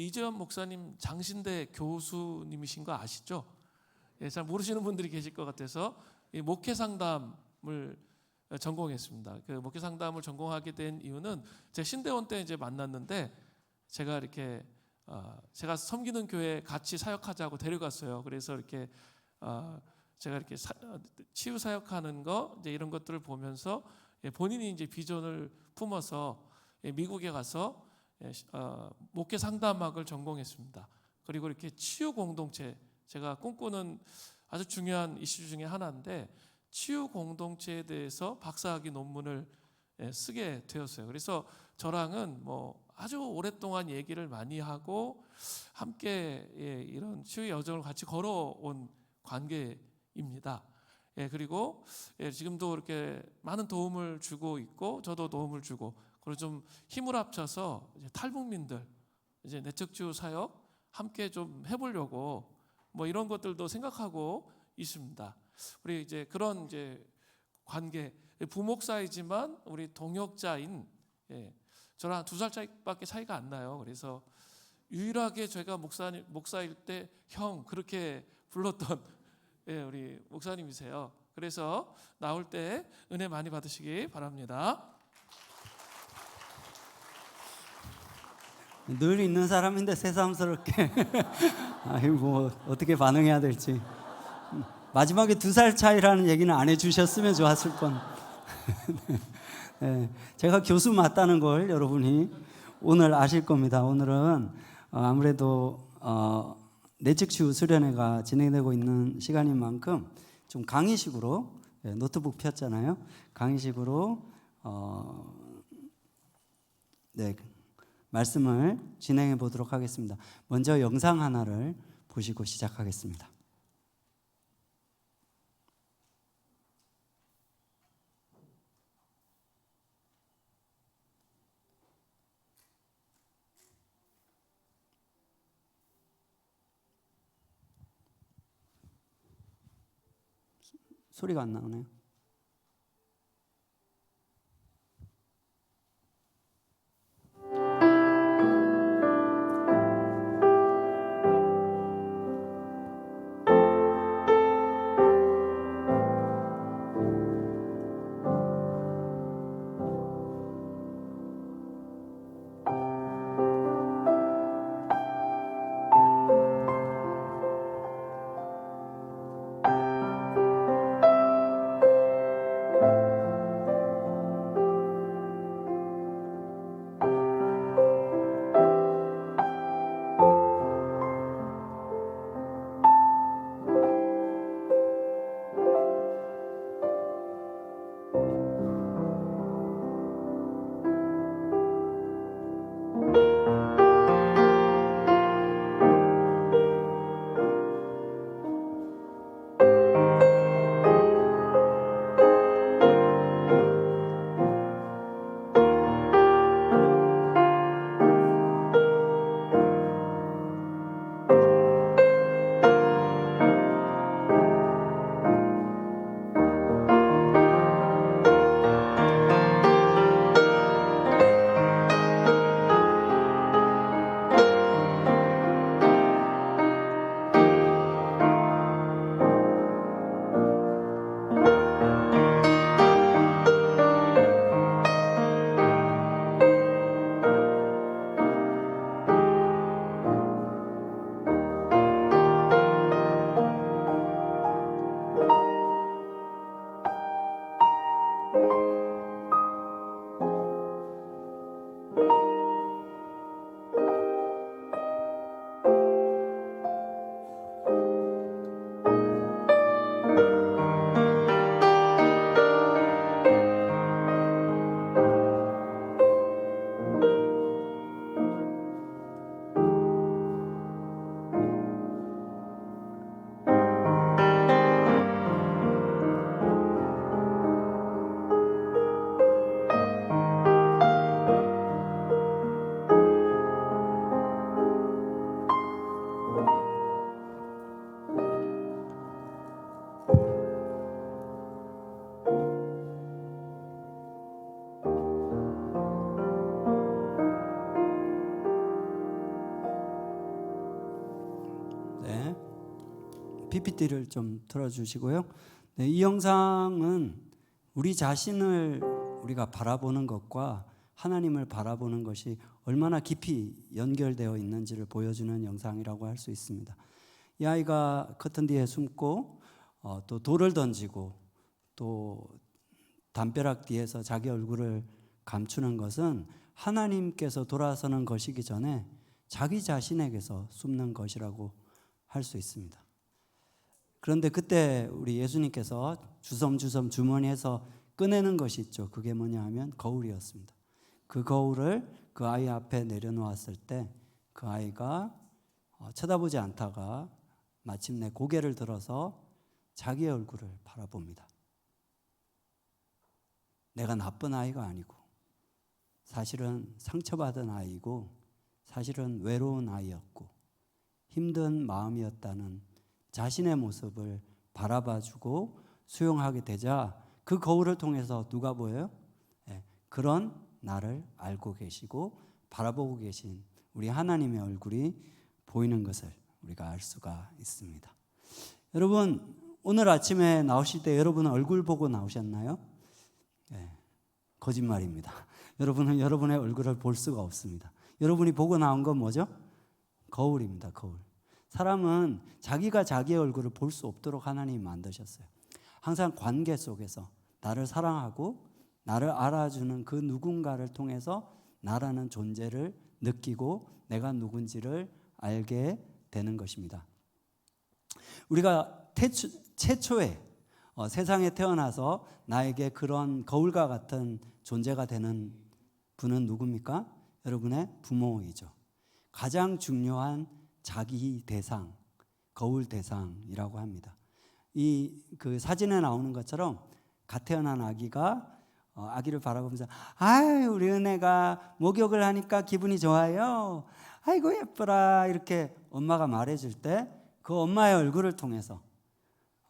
우리 이재현 목사님 장신대 교수님이신 거 아시죠? 예, 잘 모르시는 분들이 계실 것 같아서 이 목회 상담을 전공했습니다. 그 목회 상담을 전공하게 된 이유는 제가 신대원 때 이제 만났는데 제가 이렇게 제가 섬기는 교회 같이 사역하자고 데려갔어요. 그래서 이렇게 제가 이렇게 치유 사역하는 거 이제 이런 것들을 보면서 본인이 이제 비전을 품어서 미국에 가서 목회 상담학을 전공했습니다. 그리고 이렇게 치유 공동체, 제가 꿈꾸는 아주 중요한 이슈 중에 하나인데 치유 공동체에 대해서 박사학위 논문을 쓰게 되었어요. 그래서 저랑은 뭐 아주 오랫동안 얘기를 많이 하고 함께 이런 치유 여정을 같이 걸어온 관계입니다. 그리고 지금도 이렇게 많은 도움을 주고 있고 저도 도움을 주고, 그리고 좀 힘을 합쳐서 이제 탈북민들 이제 내적치유 사역 함께 좀 해보려고 뭐 이런 것들도 생각하고 있습니다. 우리 이제 그런 이제 관계, 부목사이지만 우리 동역자인, 저랑 2살밖에 차이가 안 나요. 그래서 유일하게 제가 목사일 때 형 그렇게 불렀던 우리 목사님이세요. 그래서 나올 때 은혜 많이 받으시기 바랍니다. 늘 있는 사람인데 새삼스럽게 뭐 어떻게 반응해야 될지. 마지막에 2살 차이라는 얘기는 안 해주셨으면 좋았을 뻔. 네, 제가 교수 맞다는 걸 여러분이 오늘 아실 겁니다. 오늘은 아무래도 내적 치유 수련회가 진행되고 있는 시간인 만큼 좀 강의식으로, 노트북 폈잖아요. 강의식으로 말씀을 진행해 보도록 하겠습니다. 먼저 영상 하나를 보시고 시작하겠습니다. 소리가 안 나오네요. 네, PPT를 좀 틀어주시고요. 네, 이 영상은 우리 자신을 우리가 바라보는 것과 하나님을 바라보는 것이 얼마나 깊이 연결되어 있는지를 보여주는 영상이라고 할 수 있습니다. 이 아이가 커튼 뒤에 숨고 또 돌을 던지고 또 담벼락 뒤에서 자기 얼굴을 감추는 것은 하나님께서 돌아서는 것이기 전에 자기 자신에게서 숨는 것이라고 할 수 있습니다. 그런데 그때 우리 예수님께서 주섬주섬 주머니에서 꺼내는 것이 있죠. 그게 뭐냐 하면 거울이었습니다. 그 거울을 그 아이 앞에 내려놓았을 때 그 아이가 쳐다보지 않다가 마침내 고개를 들어서 자기의 얼굴을 바라봅니다. 내가 나쁜 아이가 아니고 사실은 상처받은 아이고 사실은 외로운 아이였고 힘든 마음이었다는 자신의 모습을 바라봐주고 수용하게 되자 그 거울을 통해서 누가 보여요? 그런 나를 알고 계시고 바라보고 계신 우리 하나님의 얼굴이 보이는 것을 우리가 알 수가 있습니다. 여러분, 오늘 아침에 나오실 때 여러분은 얼굴 보고 나오셨나요? 거짓말입니다. 여러분은 여러분의 얼굴을 볼 수가 없습니다. 여러분이 보고 나온 건 뭐죠? 거울입니다. 거울. 사람은 자기가 자기의 얼굴을 볼 수 없도록 하나님이 만드셨어요. 항상 관계 속에서 나를 사랑하고 나를 알아주는 그 누군가를 통해서 나라는 존재를 느끼고 내가 누군지를 알게 되는 것입니다. 우리가 최초에 세상에 태어나서 나에게 그런 거울과 같은 존재가 되는 분은 누굽니까? 여러분의 부모이죠. 가장 중요한 자기 대상, 거울 대상이라고 합니다. 그 사진에 나오는 것처럼 갓 태어난 아기가 아기를 바라보면서 아유 우리 은혜가 목욕을 하니까 기분이 좋아요. 아이고 예뻐라 이렇게 엄마가 말해줄 때 그 엄마의 얼굴을 통해서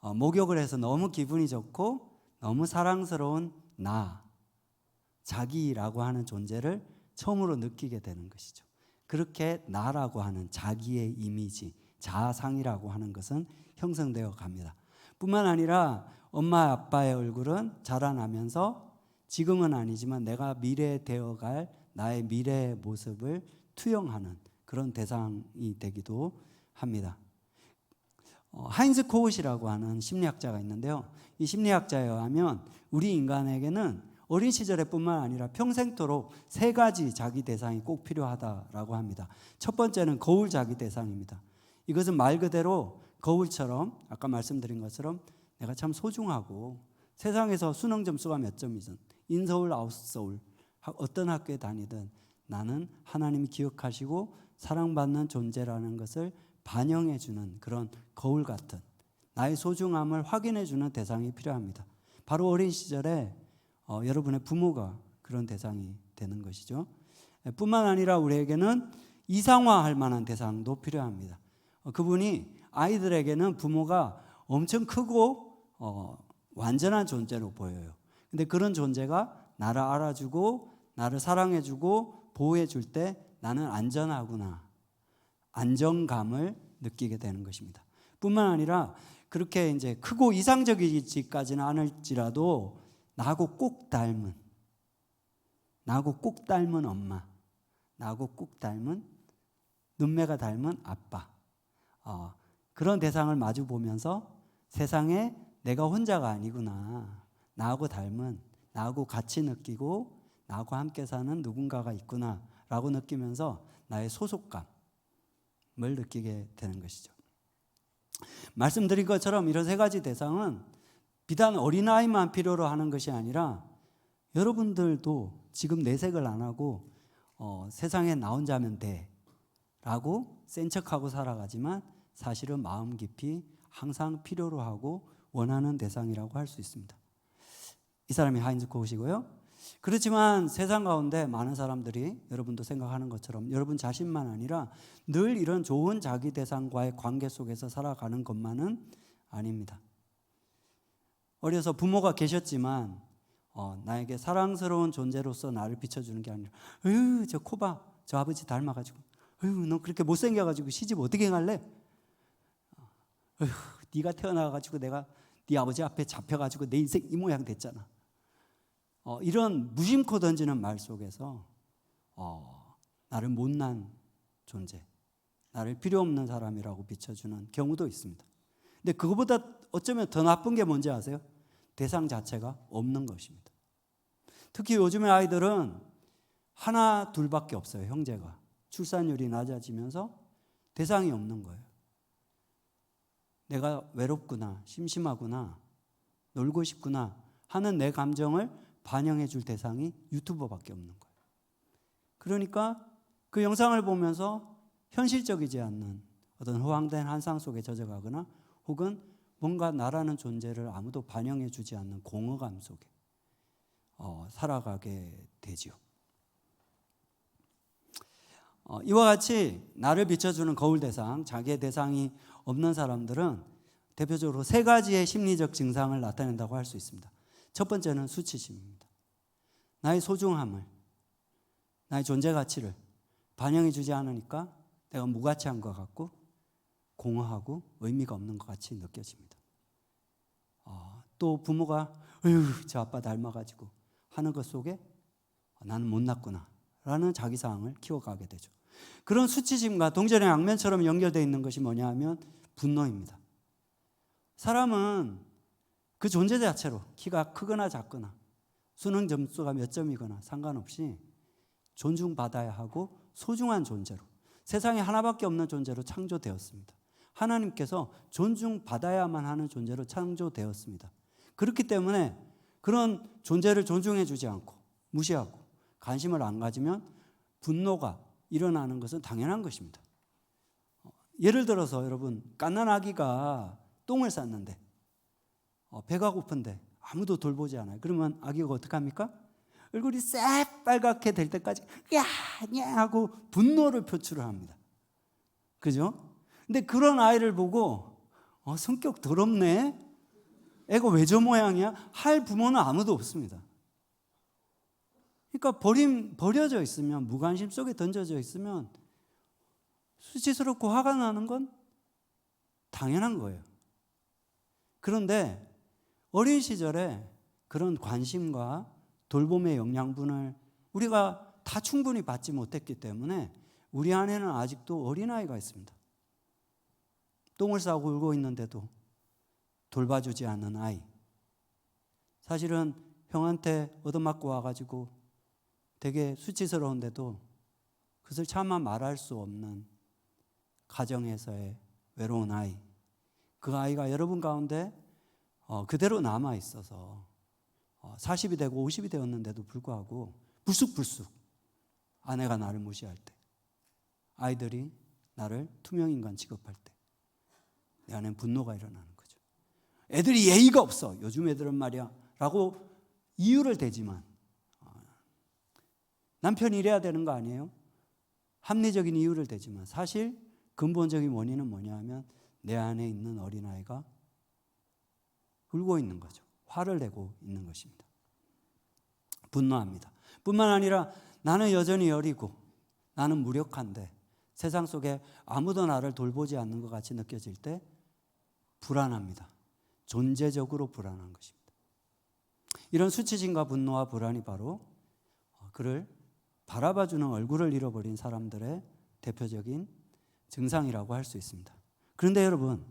목욕을 해서 너무 기분이 좋고 너무 사랑스러운 나, 자기라고 하는 존재를 처음으로 느끼게 되는 것이죠. 그렇게 나라고 하는 자기의 이미지, 자아상이라고 하는 것은 형성되어 갑니다. 뿐만 아니라 엄마 아빠의 얼굴은 자라나면서 지금은 아니지만 내가 미래에 되어갈 나의 미래의 모습을 투영하는 그런 대상이 되기도 합니다. 하인즈 코웃이라고 하는 심리학자가 있는데요. 이 심리학자에 의하면 우리 인간에게는 어린 시절에 뿐만 아니라 평생토록 세 가지 자기 대상이 꼭 필요하다라고 합니다. 첫 번째는 거울 자기 대상입니다. 이것은 말 그대로 거울처럼 아까 말씀드린 것처럼 내가 참 소중하고 세상에서 수능 점수가 몇 점이든 인서울 아웃서울 어떤 학교에 다니든 나는 하나님이 기억하시고 사랑받는 존재라는 것을 반영해 주는 그런 거울 같은 나의 소중함을 확인해 주는 대상이 필요합니다. 바로 어린 시절에 여러분의 부모가 그런 대상이 되는 것이죠. 뿐만 아니라 우리에게는 이상화할 만한 대상도 필요합니다. 그분이 아이들에게는 부모가 엄청 크고 완전한 존재로 보여요. 근데 그런 존재가 나를 알아주고 나를 사랑해주고 보호해줄 때 나는 안전하구나. 안정감을 느끼게 되는 것입니다. 뿐만 아니라 그렇게 이제 크고 이상적이지까지는 않을지라도 나하고 꼭 닮은 엄마, 나하고 꼭 닮은 눈매가 닮은 아빠, 그런 대상을 마주 보면서 세상에 내가 혼자가 아니구나, 나하고 닮은, 나하고 같이 느끼고 나하고 함께 사는 누군가가 있구나라고 느끼면서 나의 소속감을 느끼게 되는 것이죠. 말씀드린 것처럼 이런 세 가지 대상은 비단 어린아이만 필요로 하는 것이 아니라 여러분들도 지금 내색을 안 하고 세상에 나 혼자면 돼 라고 센 척하고 살아가지만 사실은 마음 깊이 항상 필요로 하고 원하는 대상이라고 할 수 있습니다. 이 사람이 하인즈 코웃이고요. 그렇지만 세상 가운데 많은 사람들이 여러분도 생각하는 것처럼 여러분 자신만 아니라 늘 이런 좋은 자기 대상과의 관계 속에서 살아가는 것만은 아닙니다. 어려서 부모가 계셨지만 나에게 사랑스러운 존재로서 나를 비춰주는 게 아니라 어휴 저 코봐 저 아버지 닮아가지고 어휴 너 그렇게 못생겨가지고 시집 어떻게 갈래? 네가 태어나가지고 내가 네 아버지 앞에 잡혀가지고 내 인생 이 모양 됐잖아. 이런 무심코 던지는 말 속에서 나를 못난 존재, 나를 필요 없는 사람이라고 비춰주는 경우도 있습니다. 근데 그거보다 어쩌면 더 나쁜 게 뭔지 아세요? 대상 자체가 없는 것입니다. 특히 요즘의 아이들은 하나 둘밖에 없어요. 형제가 출산율이 낮아지면서 대상이 없는 거예요. 내가 외롭구나, 심심하구나, 놀고 싶구나 하는 내 감정을 반영해 줄 대상이 유튜버밖에 없는 거예요. 그러니까 그 영상을 보면서 현실적이지 않는 어떤 허황된 환상 속에 젖어가거나 혹은 뭔가 나라는 존재를 아무도 반영해 주지 않는 공허감 속에 살아가게 되지요. 이와 같이 나를 비춰주는 거울 대상, 자기의 대상이 없는 사람들은 대표적으로 세 가지의 심리적 증상을 나타낸다고 할 수 있습니다. 첫 번째는 수치심입니다. 나의 소중함을, 나의 존재 가치를 반영해 주지 않으니까 내가 무가치한 것 같고 공허하고 의미가 없는 것 같이 느껴집니다. 또 부모가 저 아빠 닮아가지고 하는 것 속에 나는 못났구나 라는 자기사항을 키워가게 되죠. 그런 수치심과 동전의 양면처럼 연결되어 있는 것이 뭐냐 하면 분노입니다. 사람은 그 존재 자체로 키가 크거나 작거나 수능 점수가 몇 점이거나 상관없이 존중받아야 하고 소중한 존재로, 세상에 하나밖에 없는 존재로 창조되었습니다. 하나님께서 존중받아야만 하는 존재로 창조되었습니다. 그렇기 때문에 그런 존재를 존중해 주지 않고 무시하고 관심을 안 가지면 분노가 일어나는 것은 당연한 것입니다. 예를 들어서 여러분, 갓난 아기가 똥을 쌌는데 배가 고픈데 아무도 돌보지 않아요. 그러면 아기가 어떡합니까? 얼굴이 새빨갛게 될 때까지 야 하고 분노를 표출을 합니다. 그죠? 근데 그런 아이를 보고 성격 더럽네? 애가 왜 저 모양이야? 할 부모는 아무도 없습니다. 그러니까 버려져 있으면, 무관심 속에 던져져 있으면 수치스럽고 화가 나는 건 당연한 거예요. 그런데 어린 시절에 그런 관심과 돌봄의 영양분을 우리가 다 충분히 받지 못했기 때문에 우리 안에는 아직도 어린아이가 있습니다. 똥을 싸고 울고 있는데도 돌봐주지 않는 아이. 사실은 형한테 얻어맞고 와가지고 되게 수치스러운데도 그것을 차마 말할 수 없는 가정에서의 외로운 아이. 그 아이가 여러분 가운데 그대로 남아 있어서 40이 되고 50이 되었는데도 불구하고 불쑥불쑥 아내가 나를 무시할 때, 아이들이 나를 투명인간 취급할 때 내 안에 분노가 일어나는 거죠. 애들이 예의가 없어, 요즘 애들은 말이야 라고 이유를 대지만 남편이 이래야 되는 거 아니에요? 합리적인 이유를 대지만 사실 근본적인 원인은 뭐냐 하면 내 안에 있는 어린아이가 울고 있는 거죠. 화를 내고 있는 것입니다. 분노합니다. 뿐만 아니라 나는 여전히 여리고 나는 무력한데 세상 속에 아무도 나를 돌보지 않는 것 같이 느껴질 때 불안합니다. 존재적으로 불안한 것입니다. 이런 수치심과 분노와 불안이 바로 그를 바라봐주는 얼굴을 잃어버린 사람들의 대표적인 증상이라고 할 수 있습니다. 그런데 여러분,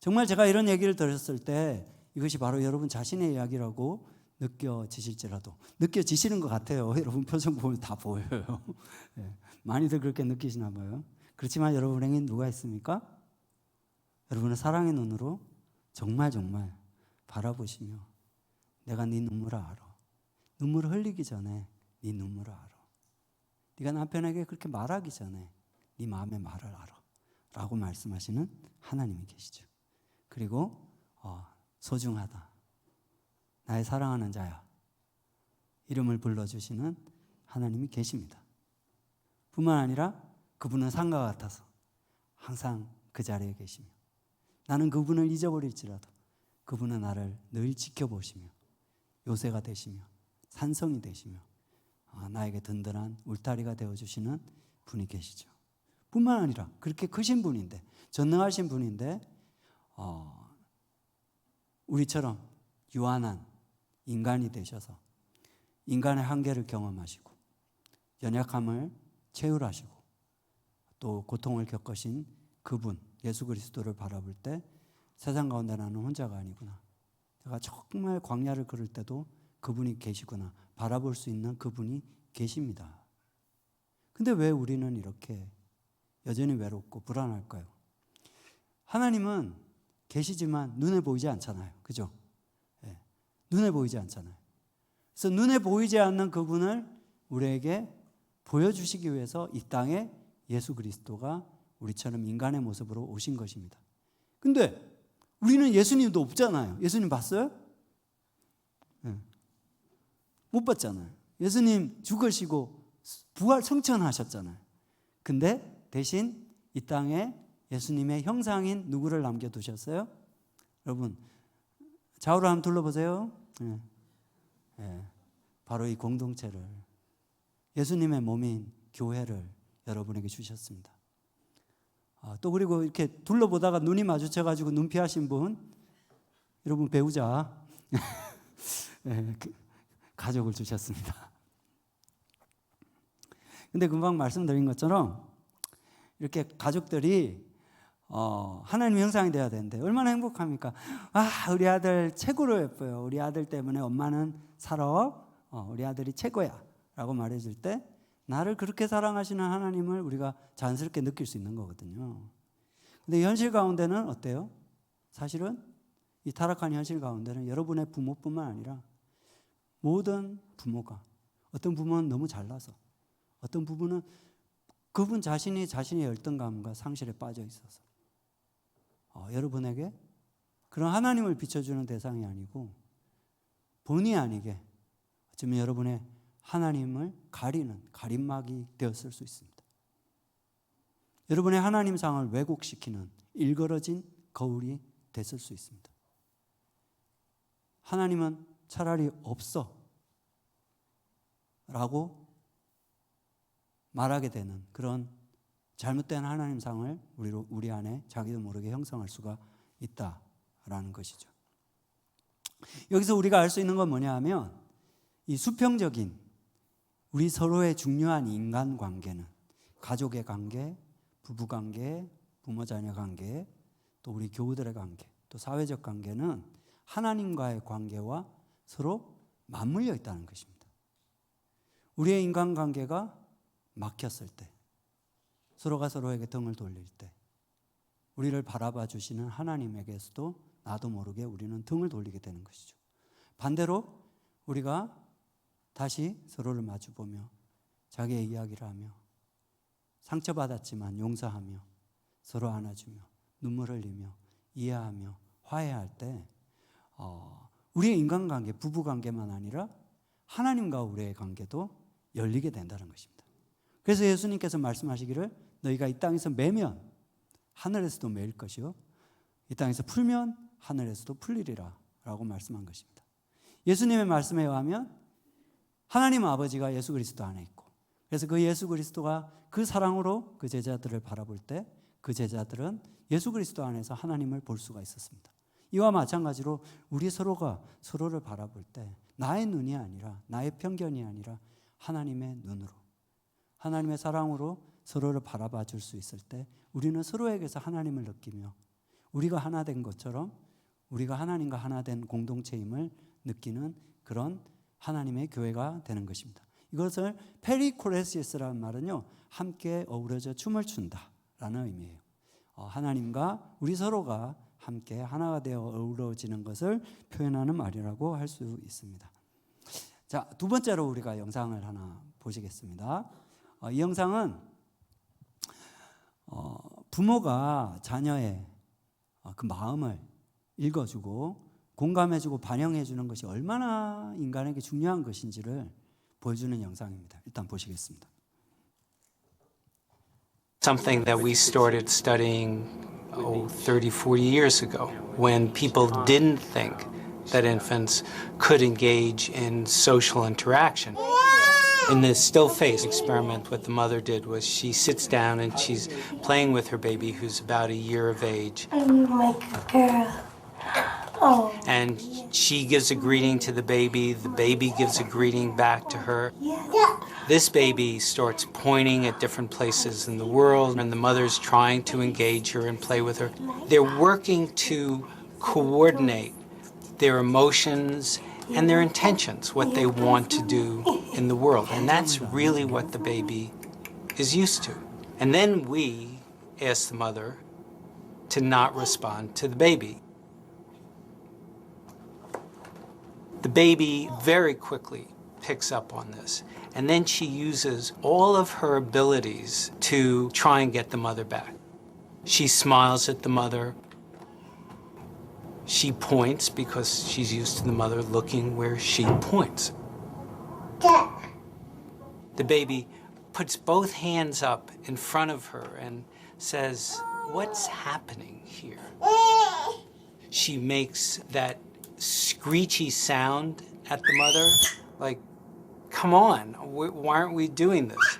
정말 제가 이런 얘기를 들었을 때 이것이 바로 여러분 자신의 이야기라고 느껴지실지라도, 느껴지시는 것 같아요. 여러분 표정 보면 다 보여요. 네, 많이들 그렇게 느끼시나 봐요. 그렇지만 여러분에게 누가 있습니까? 여러분은 사랑의 눈으로 정말 바라보시며 내가 네 눈물을 알아. 눈물을 흘리기 전에 네 눈물을 알아. 네가 남편에게 그렇게 말하기 전에 네 마음의 말을 알아 라고 말씀하시는 하나님이 계시죠. 그리고 소중하다, 나의 사랑하는 자야 이름을 불러주시는 하나님이 계십니다. 뿐만 아니라 그분은 산과 같아서 항상 그 자리에 계시며 나는 그분을 잊어버릴지라도 그분은 나를 늘 지켜보시며 요새가 되시며 산성이 되시며 나에게 든든한 울타리가 되어주시는 분이 계시죠. 뿐만 아니라 그렇게 크신 분인데, 전능하신 분인데 우리처럼 유한한 인간이 되셔서 인간의 한계를 경험하시고 연약함을 채울하시고 또 고통을 겪으신 그분 예수 그리스도를 바라볼 때 세상 가운데 나는 혼자가 아니구나. 내가 정말 광야를 걸을 때도 그분이 계시구나. 바라볼 수 있는 그분이 계십니다. 근데 왜 우리는 이렇게 여전히 외롭고 불안할까요? 하나님은 계시지만 눈에 보이지 않잖아요. 그죠? 네. 눈에 보이지 않잖아요. 그래서 눈에 보이지 않는 그분을 우리에게 보여주시기 위해서 이 땅에 예수 그리스도가 우리처럼 인간의 모습으로 오신 것입니다. 근데 우리는 예수님도 없잖아요. 예수님 봤어요? 네. 못 봤잖아요. 예수님 죽으시고 부활 성천하셨잖아요. 근데 대신 이 땅에 예수님의 형상인 누구를 남겨두셨어요? 여러분 좌우로 한번 둘러보세요. 네. 네. 바로 이 공동체를 예수님의 몸인 교회를 여러분에게 주셨습니다. 또 그리고 이렇게 둘러보다가 눈이 마주쳐가지고 눈 피하신 분 여러분 배우자 네, 가족을 주셨습니다. 근데 금방 말씀드린 것처럼 이렇게 가족들이 하나님의 형상이 되어야 되는데 얼마나 행복합니까? 우리 아들 최고로 예뻐요. 우리 아들 때문에 엄마는 살아. 우리 아들이 최고야 라고 말해줄 때 나를 그렇게 사랑하시는 하나님을 우리가 자연스럽게 느낄 수 있는 거거든요. 근데 현실 가운데는 어때요? 사실은 이 타락한 현실 가운데는 여러분의 부모뿐만 아니라 모든 부모가 어떤 부모는 너무 잘나서 어떤 부부는 그분 자신이 자신의 열등감과 상실에 빠져 있어서 여러분에게 그런 하나님을 비춰주는 대상이 아니고 본의 아니게 어쩌면 여러분의 하나님을 가리는 가림막이 되었을 수 있습니다. 여러분의 하나님상을 왜곡시키는 일그러진 거울이 됐을 수 있습니다. 하나님은 차라리 없어 라고 말하게 되는 그런 잘못된 하나님상을 우리 안에 자기도 모르게 형성할 수가 있다라는 것이죠. 여기서 우리가 알 수 있는 건 뭐냐 하면 이 수평적인 우리 서로의 중요한 인간관계는 가족의 관계, 부부관계, 부모자녀 관계, 또 우리 교우들의 관계, 또 사회적 관계는 하나님과의 관계와 서로 맞물려 있다는 것입니다. 우리의 인간관계가 막혔을 때, 서로가 서로에게 등을 돌릴 때 우리를 바라봐 주시는 하나님에게서도 나도 모르게 우리는 등을 돌리게 되는 것이죠. 반대로 우리가 다시 서로를 마주보며 자기의 이야기를 하며 상처받았지만 용서하며 서로 안아주며 눈물 흘리며 이해하며 화해할 때 우리의 인간관계, 부부관계만 아니라 하나님과 우리의 관계도 열리게 된다는 것입니다. 그래서 예수님께서 말씀하시기를 너희가 이 땅에서 매면 하늘에서도 매일 것이요 이 땅에서 풀면 하늘에서도 풀리리라 라고 말씀한 것입니다. 예수님의 말씀에 의하면 하나님 아버지가 예수 그리스도 안에 있고 그래서 그 예수 그리스도가 그 사랑으로 그 제자들을 바라볼 때 그 제자들은 예수 그리스도 안에서 하나님을 볼 수가 있었습니다. 이와 마찬가지로 우리 서로가 서로를 바라볼 때 나의 눈이 아니라 나의 편견이 아니라 하나님의 눈으로 하나님의 사랑으로 서로를 바라봐 줄 수 있을 때 우리는 서로에게서 하나님을 느끼며 우리가 하나 된 것처럼 우리가 하나님과 하나 된 공동체임을 느끼는 그런 하나님의 교회가 되는 것입니다. 이것을 페리코레시스라는 말은요, 함께 어우러져 춤을 춘다라는 의미예요. 하나님과 우리 서로가 함께 하나가 되어 어우러지는 것을 표현하는 말이라고 할 수 있습니다. 자, 두 번째로 우리가 영상을 하나 보시겠습니다. 이 영상은 부모가 자녀의 그 마음을 읽어주고 공감해주고 반영해주는 것이 얼마나 인간에게 중요한 것인지를 보여주는 영상입니다. 일단 보시겠습니다. Something that we started studying 30, 40 years ago when people didn't think that infants could engage in social interaction. In the still face experiment, what the mother did was she sits down and she's playing with her baby who's about a year of age. I'm like a girl. Oh. And she gives a greeting to the baby gives a greeting back to her. Yeah. This baby starts pointing at different places in the world, and the mother's trying to engage her and play with her. They're working to coordinate their emotions and their intentions, what they want to do in the world. And that's really what the baby is used to. And then we ask the mother to not respond to the baby. The baby very quickly picks up on this, and then she uses all of her abilities to try and get the mother back. She smiles at the mother. She points because she's used to the mother looking where she points. The baby puts both hands up in front of her and says, "What's happening here?" She makes that screechy sound at the mother, like, come on, why aren't we doing this?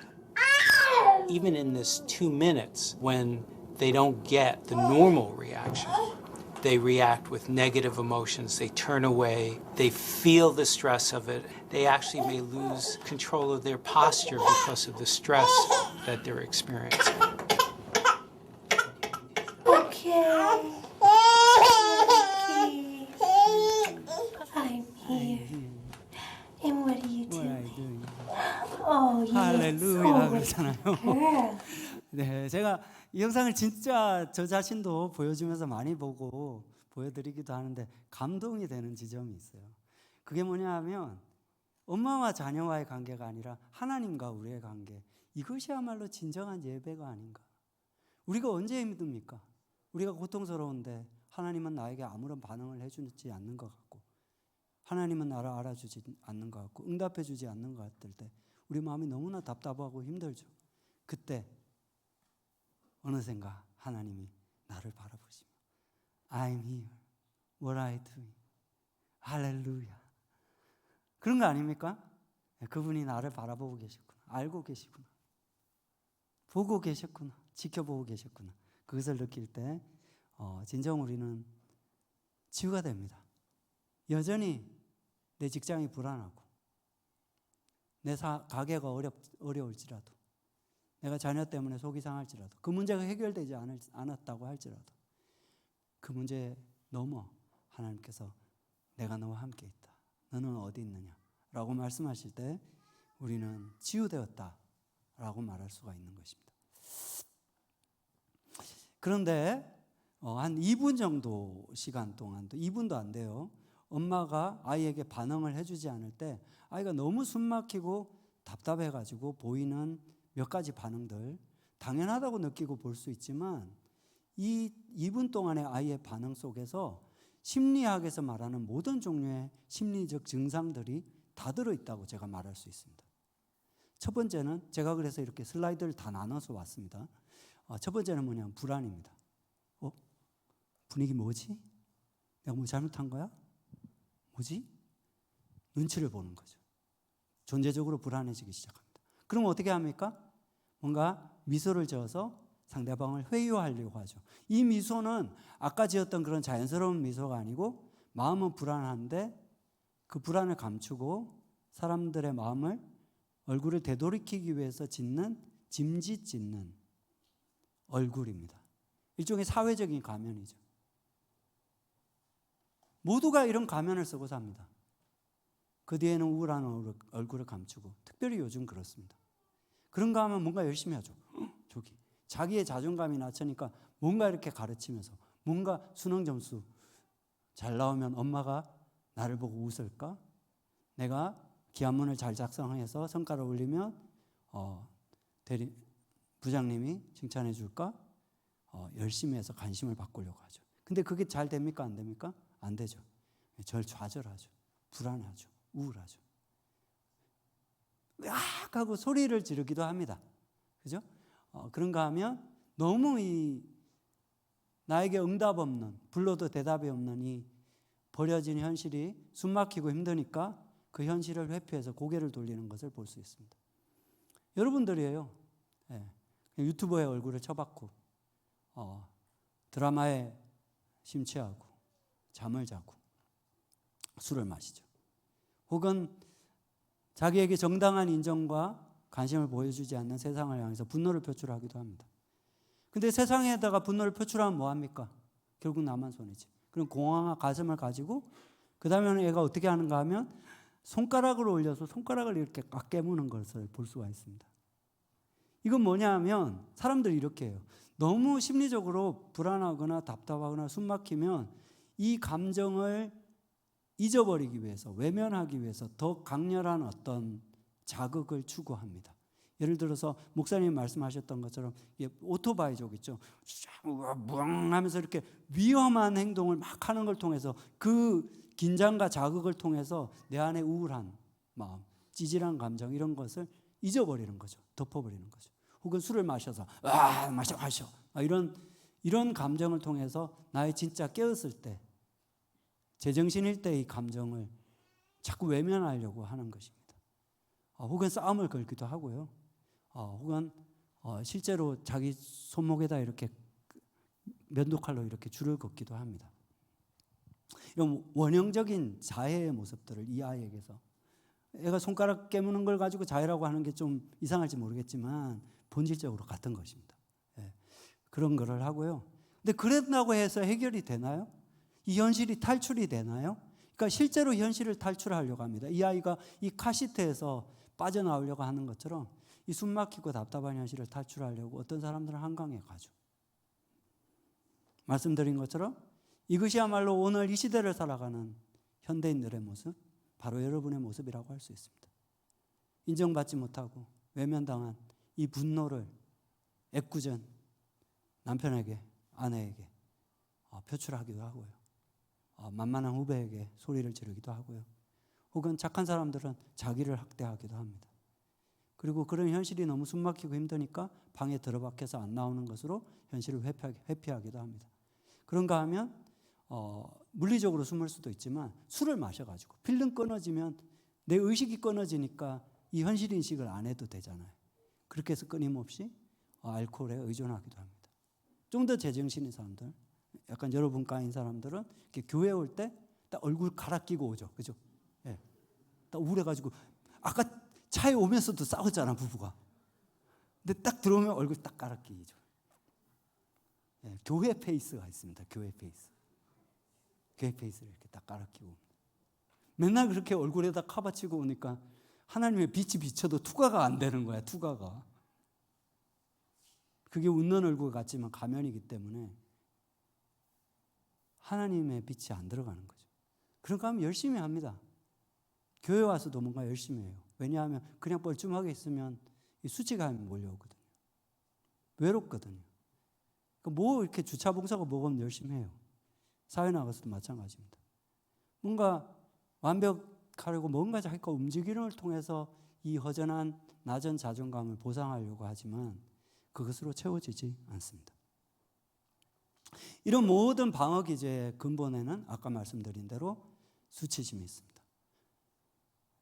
Even in this 2 minutes, when they don't get the normal reaction, they react with negative emotions, they turn away, they feel the stress of it, they actually may lose control of their posture because of the stress that they're experiencing. Okay. I'm here. And what are you doing? Oh, you're 할렐루야 그러잖아요. girl. 네, 제가 이 영상을 진짜 저 자신도 보여주면서 많이 보고 보여드리기도 하는데 감동이 되는 지점이 있어요. 그게 뭐냐 하면 엄마와 자녀와의 관계가 아니라 하나님과 우리의 관계, 이것이야말로 진정한 예배가 아닌가. 우리가 언제 힘듭니까? 우리가 고통스러운데 하나님은 나에게 아무런 반응을 해주지 않는 것 같고, 하나님은 나를 알아주지 않는 것 같고, 응답해주지 않는 것 같을 때 우리 마음이 너무나 답답하고 힘들죠. 그때 어느샌가 하나님이 나를 바라보시며 I'm here. What are you doing? 할렐루야. 그런 거 아닙니까? 그분이 나를 바라보고 계셨구나. 알고 계시구나. 보고 계셨구나. 지켜보고 계셨구나. 그것을 느낄 때 진정 우리는 치유가 됩니다. 여전히 내 직장이 불안하고 내 가게가 어려울지라도, 내가 자녀 때문에 속이 상할지라도, 그 문제가 해결되지 않았다고 할지라도 그 문제 넘어 하나님께서 내가 너와 함께 있다. 너는 어디 있느냐? 라고 말씀하실 때 우리는 치유되었다 라고 말할 수가 있는 것입니다. 그런데 한 2분 정도 시간 동안, 2분도 안 돼요. 엄마가 아이에게 반응을 해주지 않을 때 아이가 너무 숨막히고 답답해가지고 보이는 몇 가지 반응들, 당연하다고 느끼고 볼 수 있지만 이 2분 동안의 아이의 반응 속에서 심리학에서 말하는 모든 종류의 심리적 증상들이 다 들어있다고 제가 말할 수 있습니다. 첫 번째는, 제가 그래서 이렇게 슬라이드를 다 나눠서 왔습니다. 첫 번째는 뭐냐면 불안입니다. 분위기 뭐지? 내가 뭐 잘못한 거야? 뭐지? 눈치를 보는 거죠. 존재적으로 불안해지기 시작합니다. 그럼 어떻게 합니까? 뭔가 미소를 지어서 상대방을 회유하려고 하죠. 이 미소는 아까 지었던 그런 자연스러운 미소가 아니고 마음은 불안한데 그 불안을 감추고 사람들의 마음을, 얼굴을 되돌이키기 위해서 짓는 짐짓 짓는 얼굴입니다. 일종의 사회적인 가면이죠. 모두가 이런 가면을 쓰고 삽니다. 그 뒤에는 우울한 얼굴을 감추고, 특별히 요즘 그렇습니다. 그런가 하면 뭔가 열심히 하죠. 저기 자기의 자존감이 낮으니까 뭔가 이렇게 가르치면서, 뭔가 수능 점수 잘 나오면 엄마가 나를 보고 웃을까? 내가 기한문을 잘 작성해서 성과를 올리면 부장님이 칭찬해 줄까? 열심히 해서 관심을 바꾸려고 하죠. 근데 그게 잘 됩니까? 안 됩니까? 안 되죠. 좌절하죠. 불안하죠. 우울하죠. 으악 하고 소리를 지르기도 합니다. 그죠? 그런가 하면 너무 나에게 응답 없는, 불러도 대답이 없는 이 버려진 현실이 숨막히고 힘드니까 그 현실을 회피해서 고개를 돌리는 것을 볼 수 있습니다. 여러분들이에요. 예. 유튜버의 얼굴을 쳐박고 드라마에 심취하고 잠을 자고 술을 마시죠. 혹은 자기에게 정당한 인정과 관심을 보여주지 않는 세상을 향해서 분노를 표출하기도 합니다. 근데 세상에다가 분노를 표출하면 뭐합니까? 결국 나만 손해지. 그럼 공허한 가슴을 가지고 그 다음에는 애가 어떻게 하는가 하면 손가락을 올려서 손가락을 이렇게 꽉 깨무는 것을 볼 수가 있습니다. 이건 뭐냐 하면 사람들이 이렇게 해요. 너무 심리적으로 불안하거나 답답하거나 숨막히면 이 감정을 잊어버리기 위해서, 외면하기 위해서 더 강렬한 어떤 자극을 추구합니다. 예를 들어서 목사님 말씀하셨던 것처럼 오토바이족 있죠. 무앙 하면서 이렇게 위험한 행동을 막 하는 걸 통해서 그 긴장과 자극을 통해서 내 안에 우울한 마음, 찌질한 감정 이런 것을 잊어버리는 거죠. 덮어버리는 거죠. 혹은 술을 마셔서 마셔 이런 감정을 통해서 나의 진짜 깨었을 때, 제정신일 때 이 감정을 자꾸 외면하려고 하는 것입니다. 혹은 싸움을 걸기도 하고요. 혹은 실제로 자기 손목에다 이렇게 면도칼로 이렇게 줄을 긋기도 합니다. 이런 원형적인 자해의 모습들을 이 아이에게서, 애가 손가락 깨무는 걸 가지고 자해라고 하는 게 좀 이상할지 모르겠지만 본질적으로 같은 것입니다. 예, 그런 거를 하고요. 근데 그런다고 해서 해결이 되나요? 이 현실이 탈출이 되나요? 그러니까 실제로 현실을 탈출하려고 합니다. 이 아이가 이 카시트에서 빠져나오려고 하는 것처럼 이 숨막히고 답답한 현실을 탈출하려고 어떤 사람들은 한강에 가죠. 말씀드린 것처럼 이것이야말로 오늘 이 시대를 살아가는 현대인들의 모습, 바로 여러분의 모습이라고 할 수 있습니다. 인정받지 못하고 외면당한 이 분노를 애꿎은 남편에게, 아내에게 표출하기도 하고요. 만만한 후배에게 소리를 지르기도 하고요. 혹은 착한 사람들은 자기를 학대하기도 합니다. 그리고 그런 현실이 너무 숨막히고 힘드니까 방에 들어박혀서 안 나오는 것으로 현실을 회피하기도 합니다. 그런가 하면 물리적으로 숨을 수도 있지만 술을 마셔가지고 필름 끊어지면 내 의식이 끊어지니까 이 현실 인식을 안 해도 되잖아요. 그렇게 해서 끊임없이 알코올에 의존하기도 합니다. 좀 더 제정신인 사람들, 약간 여러분 과인 사람들은 이렇게 교회 올 때 딱 얼굴 갈아 끼고 오죠. 그죠? 예. 딱 우울해가지고 아까 차에 오면서도 싸웠잖아, 부부가. 근데 딱 들어오면 얼굴 딱 갈아 끼죠. 예. 교회 페이스가 있습니다. 교회 페이스. 교회 페이스를 이렇게 딱 갈아 끼고 옵니다. 맨날 그렇게 얼굴에다 카바치고 오니까 하나님의 빛이 비쳐도 투과가 안 되는 거야, 투과가. 그게 웃는 얼굴 같지만 가면이기 때문에 하나님의 빛이 안 들어가는 거죠. 그런가 하면 열심히 합니다. 교회 와서도 뭔가 열심히 해요. 왜냐하면 그냥 뻘쭘하게 있으면 이 수치감이 몰려오거든요. 외롭거든요. 그러니까 뭐 이렇게 주차 봉사가 뭐가 열심히 해요. 사회 나가서도 마찬가지입니다. 뭔가 완벽하려고 뭔가 자기가 움직이는 걸 통해서 이 허전한 낮은 자존감을 보상하려고 하지만 그것으로 채워지지 않습니다. 이런 모든 방어 기제의 근본에는 아까 말씀드린 대로 수치심이 있습니다.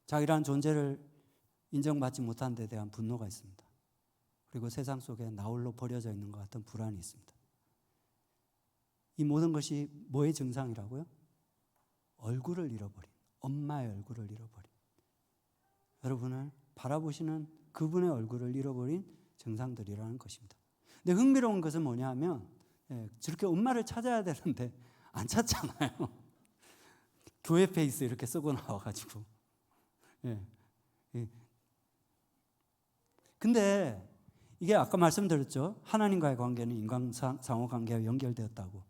자기란 존재를 인정받지 못한 데 대한 분노가 있습니다. 그리고 세상 속에 나홀로 버려져 있는 것 같은 불안이 있습니다. 이 모든 것이 뭐의 증상이라고요? 얼굴을 잃어버린, 엄마의 얼굴을 잃어버린, 여러분을 바라보시는 그분의 얼굴을 잃어버린 증상들이라는 것입니다. 근데 흥미로운 것은 뭐냐 하면 저렇게 엄마를 찾아야 되는데 안 찾잖아요. 교회 페이스 이렇게 쓰고 나와가지고. 근데 이게 아까 말씀드렸죠. 하나님과의 관계는 인간 상호 관계와 연결되었다고.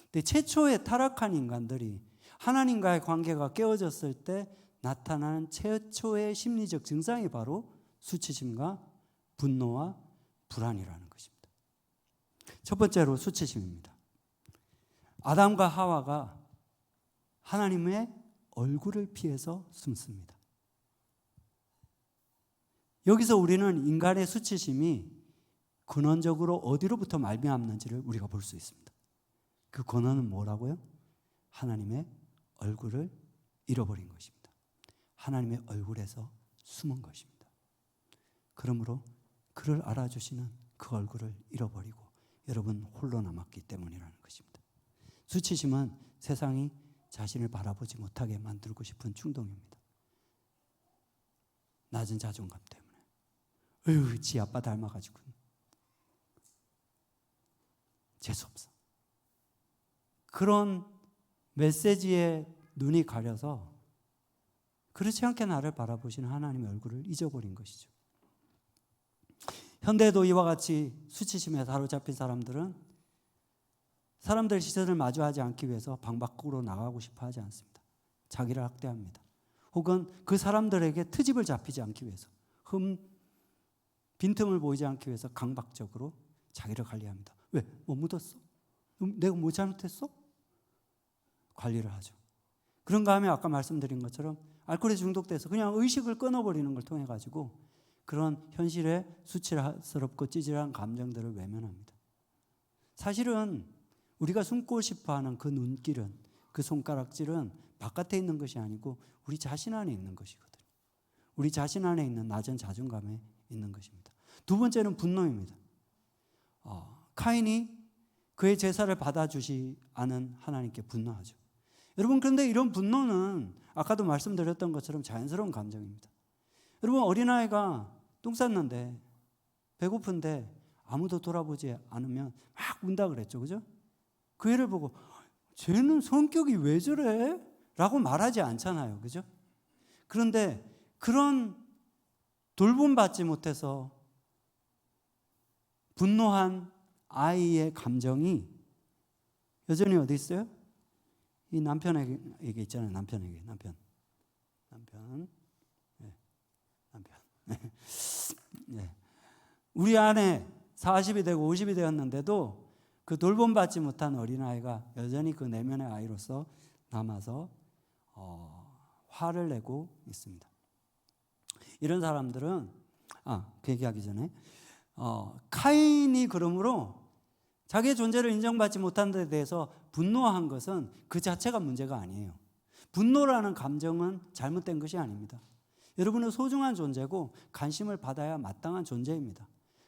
근데 최초의 타락한 인간들이 하나님과의 관계가 깨어졌을 때 나타나는 최초의 심리적 증상이 바로 수치심과 분노와 불안이라는 것입니다. 첫 번째로 수치심입니다. 아담과 하와가 하나님의 얼굴을 피해서 숨습니다. 여기서 우리는 인간의 수치심이 근원적으로 어디로부터 말미암는지를 우리가 볼 수 있습니다. 그 근원은 뭐라고요? 하나님의 얼굴을 잃어버린 것입니다. 하나님의 얼굴에서 숨은 것입니다. 그러므로 그를 알아주시는 그 얼굴을 잃어버리고 여러분 홀로 남았기 때문이라는 것입니다. 수치심은 세상이 자신을 바라보지 못하게 만들고 싶은 충동입니다. 낮은 자존감 때문에. 지 아빠 닮아가지고 재수없어. 그런 메시지에 눈이 가려서 그렇지 않게 나를 바라보시는 하나님의 얼굴을 잊어버린 것이죠. 현대에도 이와 같이 수치심에 사로잡힌 사람들은 사람들의 시선을 마주하지 않기 위해서 방 밖으로 나가고 싶어 하지 않습니다. 자기를 학대합니다. 혹은 그 사람들에게 트집을 잡히지 않기 위해서, 빈틈을 보이지 않기 위해서 강박적으로 자기를 관리합니다. 왜? 뭐 묻었어? 내가 뭐 잘못했어? 관리를 하죠. 그런가 하면 아까 말씀드린 것처럼 알코올에 중독돼서 그냥 의식을 끊어버리는 걸 통해 가지고 그런 현실의 수치스럽고 찌질한 감정들을 외면합니다. 사실은 우리가 숨고 싶어하는 그 눈길은, 그 손가락질은 바깥에 있는 것이 아니고 우리 자신 안에 있는 것이거든요. 우리 자신 안에 있는 낮은 자존감에 있는 것입니다. 두 번째는 분노입니다. 카인이 그의 제사를 받아주지 않은 하나님께 분노하죠. 여러분, 그런데 이런 분노는 아까도 말씀드렸던 것처럼 자연스러운 감정입니다. 여러분, 어린아이가 똥 쌌는데 배고픈데 아무도 돌아보지 않으면 막 운다 그랬죠. 그죠? 그 애를 보고 쟤는 성격이 왜 저래? 라고 말하지 않잖아요. 그죠? 그런데 그런 돌봄받지 못해서 분노한 아이의 감정이 여전히 어디 있어요? 이 남편에게 있잖아요. 남편. 네. 우리 안에 40이 되고 50이 되었는데도 그 돌봄받지 못한 어린아이가 여전히 그 내면의 아이로서 남아서 화를 내고 있습니다. 이런 사람들은 그 얘기하기 전에 카인이 그러므로 자기의 존재를 인정받지 못한 데 대해서 분노한 것은 그 자체가 문제가 아니에요. 분노라는 감정은 잘못된 것이 아닙니다. 여러분은 소중한 존재고 관심을 받아야 마땅한 존재입니다.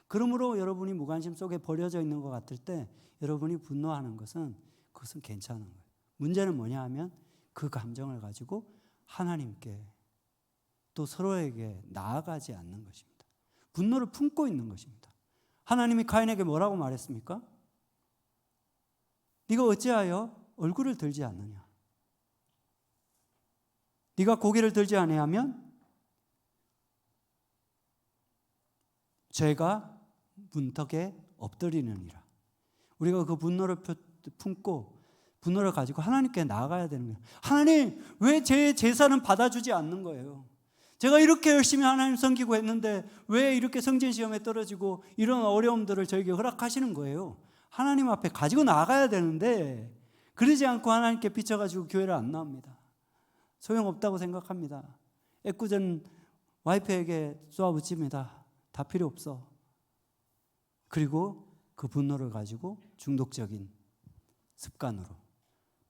그러므로 여러분이 무관심 속에 버려져 있는 것 같을 때 여러분이 분노하는 것은 그것은 괜찮은 거예요. 문제는 뭐냐 하면 그 감정을 가지고 하나님께 또 서로에게 나아가지 않는 것입니다. 분노를 품고 있는 것입니다. 하나님이 카인에게 뭐라고 말했습니까? 네가 어찌하여 얼굴을 들지 않느냐? 네가 고개를 들지 아니하면 죄가 문턱에 엎드리느니라. 우리가 그 분노를 품고 분노를 가지고 하나님께 나아가야 되는 거예요. 하나님, 왜 제 제사는 받아주지 않는 거예요? 제가 이렇게 열심히 하나님 섬기고 했는데 왜 이렇게 성진시험에 떨어지고 이런 어려움들을 저에게 허락하시는 거예요? 하나님 앞에 가지고 나가야 되는데 그러지 않고 하나님께 비춰가지고 교회를 안 나옵니다. 소용없다고 생각합니다. 애꿎은 와이프에게 쏘아붙입니다. 다 필요 없어. 그리고 그 분노를 가지고 중독적인 습관으로,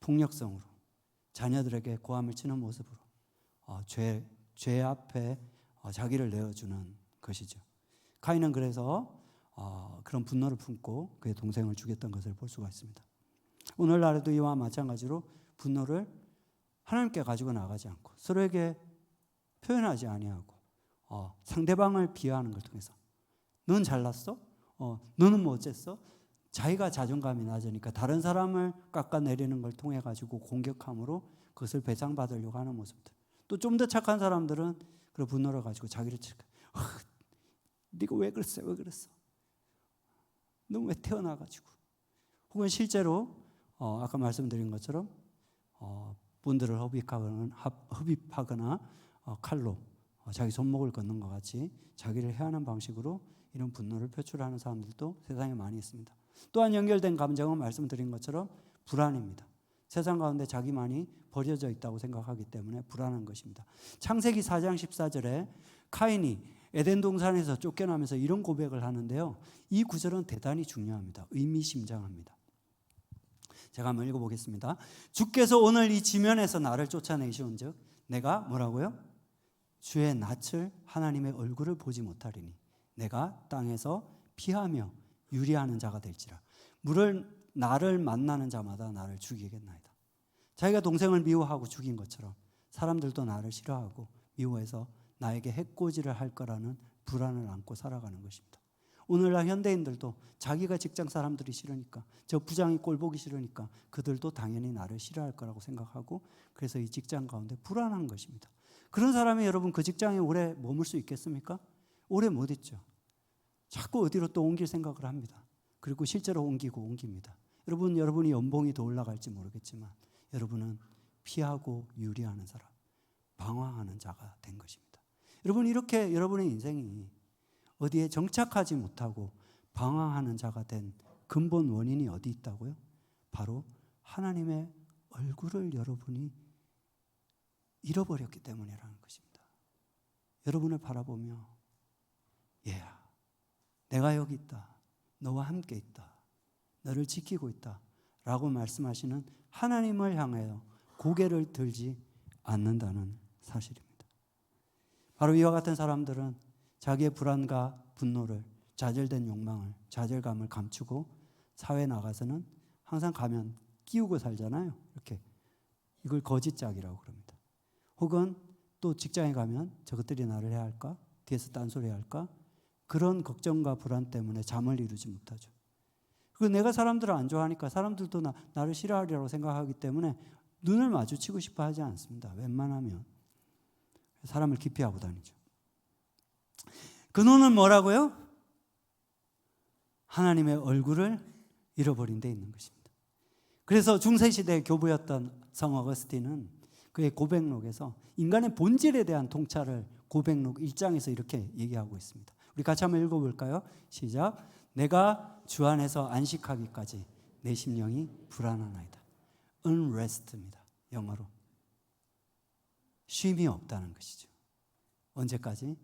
폭력성으로, 자녀들에게 고함을 치는 모습으로 죄 앞에 자기를 내어주는 것이죠. 카인은 그래서 그런 분노를 품고 그의 동생을 죽였던 것을 볼 수가 있습니다. 오늘날에도 이와 마찬가지로 분노를 하나님께 가지고 나가지 않고 서로에게 표현하지 아니하고 상대방을 비하하는 걸 통해서 넌 잘났어? 너는 뭐 어쨌어? 자기가 자존감이 낮으니까 다른 사람을 깎아내리는 걸 통해 가지고 공격함으로 그것을 배상받으려고 하는 모습들. 또 좀 더 착한 사람들은 그런 분노를 가지고 자기를 네가 왜 그랬어? 왜 그랬어? 너 왜 태어나가지고? 혹은 실제로 아까 말씀드린 것처럼 본드를 흡입하거나 칼로 자기 손목을 걷는 것 같이 자기를 해하는 방식으로 이런 분노를 표출하는 사람들도 세상에 많이 있습니다. 또한 연결된 감정은 말씀드린 것처럼 불안입니다. 세상 가운데 자기만이 버려져 있다고 생각하기 때문에 불안한 것입니다. 창세기 4장 14절에 카인이 에덴 동산에서 쫓겨나면서 이런 고백을 하는데요. 이 구절은 대단히 중요합니다. 의미심장합니다. 제가 한번 읽어보겠습니다. 주께서 오늘 이 지면에서 나를 쫓아내시온즉 내가 뭐라고요? 주의 낯을 하나님의 얼굴을 보지 못하리니 내가 땅에서 피하며 유리하는 자가 될지라. 나를 만나는 자마다 나를 죽이겠나이다. 자기가 동생을 미워하고 죽인 것처럼 사람들도 나를 싫어하고 미워해서 나에게 해코지를 할 거라는 불안을 안고 살아가는 것입니다. 오늘날 현대인들도 자기가 직장 사람들이 싫으니까, 저 부장이 꼴 보기 싫으니까 그들도 당연히 나를 싫어할 거라고 생각하고, 그래서 이 직장 가운데 불안한 것입니다. 그런 사람이 여러분 그 직장에 오래 머물 수 있겠습니까? 오래 못 있죠. 자꾸 어디로 또 옮길 생각을 합니다. 그리고 실제로 옮깁니다. 여러분이 연봉이 더 올라갈지 모르겠지만 여러분은 피하고 유리하는 사람, 방황하는 자가 된 것입니다. 여러분, 이렇게 여러분의 인생이 어디에 정착하지 못하고 방황하는 자가 된 근본 원인이 어디 있다고요? 바로 하나님의 얼굴을 여러분이 잃어버렸기 때문이라는 것입니다. 여러분을 바라보며 얘야, 내가 여기 있다. 너와 함께 있다. 너를 지키고 있다. 라고 말씀하시는 하나님을 향하여 고개를 들지 않는다는 사실입니다. 바로 이와 같은 사람들은 자기의 불안과 분노를, 좌절된 욕망을, 좌절감을 감추고 사회에 나가서는 항상 가면 끼우고 살잖아요. 이렇게. 이걸 거짓짝이라고 그럽니다. 혹은 또 직장에 가면 저것들이 나를 해야 할까? 뒤에서 딴소리 해야 할까? 그런 걱정과 불안 때문에 잠을 이루지 못하죠. 그리고 내가 사람들을 안 좋아하니까 사람들도 나를 싫어하리라고 생각하기 때문에 눈을 마주치고 싶어 하지 않습니다. 웬만하면. 사람을 기피하고 다니죠. 근원은 뭐라고요? 하나님의 얼굴을 잃어버린 데 있는 것입니다. 그래서 중세시대의 교부였던 성 어거스틴은 그의 고백록에서 인간의 본질에 대한 통찰을 고백록 1장에서 이렇게 얘기하고 있습니다. 우리 같이 한번 읽어볼까요? 시작. 내가 주 안에서 안식하기까지 내 심령이 불안하나이다. unrest입니다. 영어로. 쉼이 없다는 것이죠. 언제까지?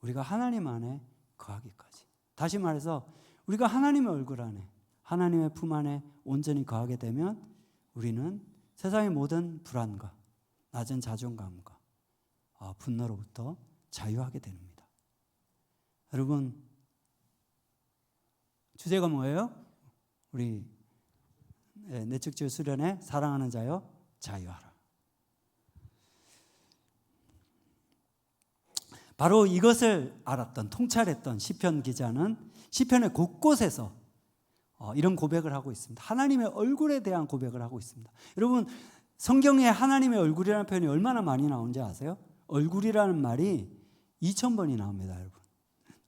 우리가 하나님 안에 거하기까지. 다시 말해서 우리가 하나님의 얼굴 안에, 하나님의 품 안에 온전히 거하게 되면 우리는 세상의 모든 불안과 낮은 자존감과 분노로부터 자유하게 됩니다. 여러분, 주제가 뭐예요? 우리 내측주 수련회 사랑하는 자여 자유하라. 바로 이것을 알았던, 통찰했던 시편 기자는 시편의 곳곳에서 이런 고백을 하고 있습니다. 하나님의 얼굴에 대한 고백을 하고 있습니다. 여러분, 성경에 하나님의 얼굴이라는 표현이 얼마나 많이 나오는지 아세요? 얼굴이라는 말이 2000번이 나옵니다, 여러분.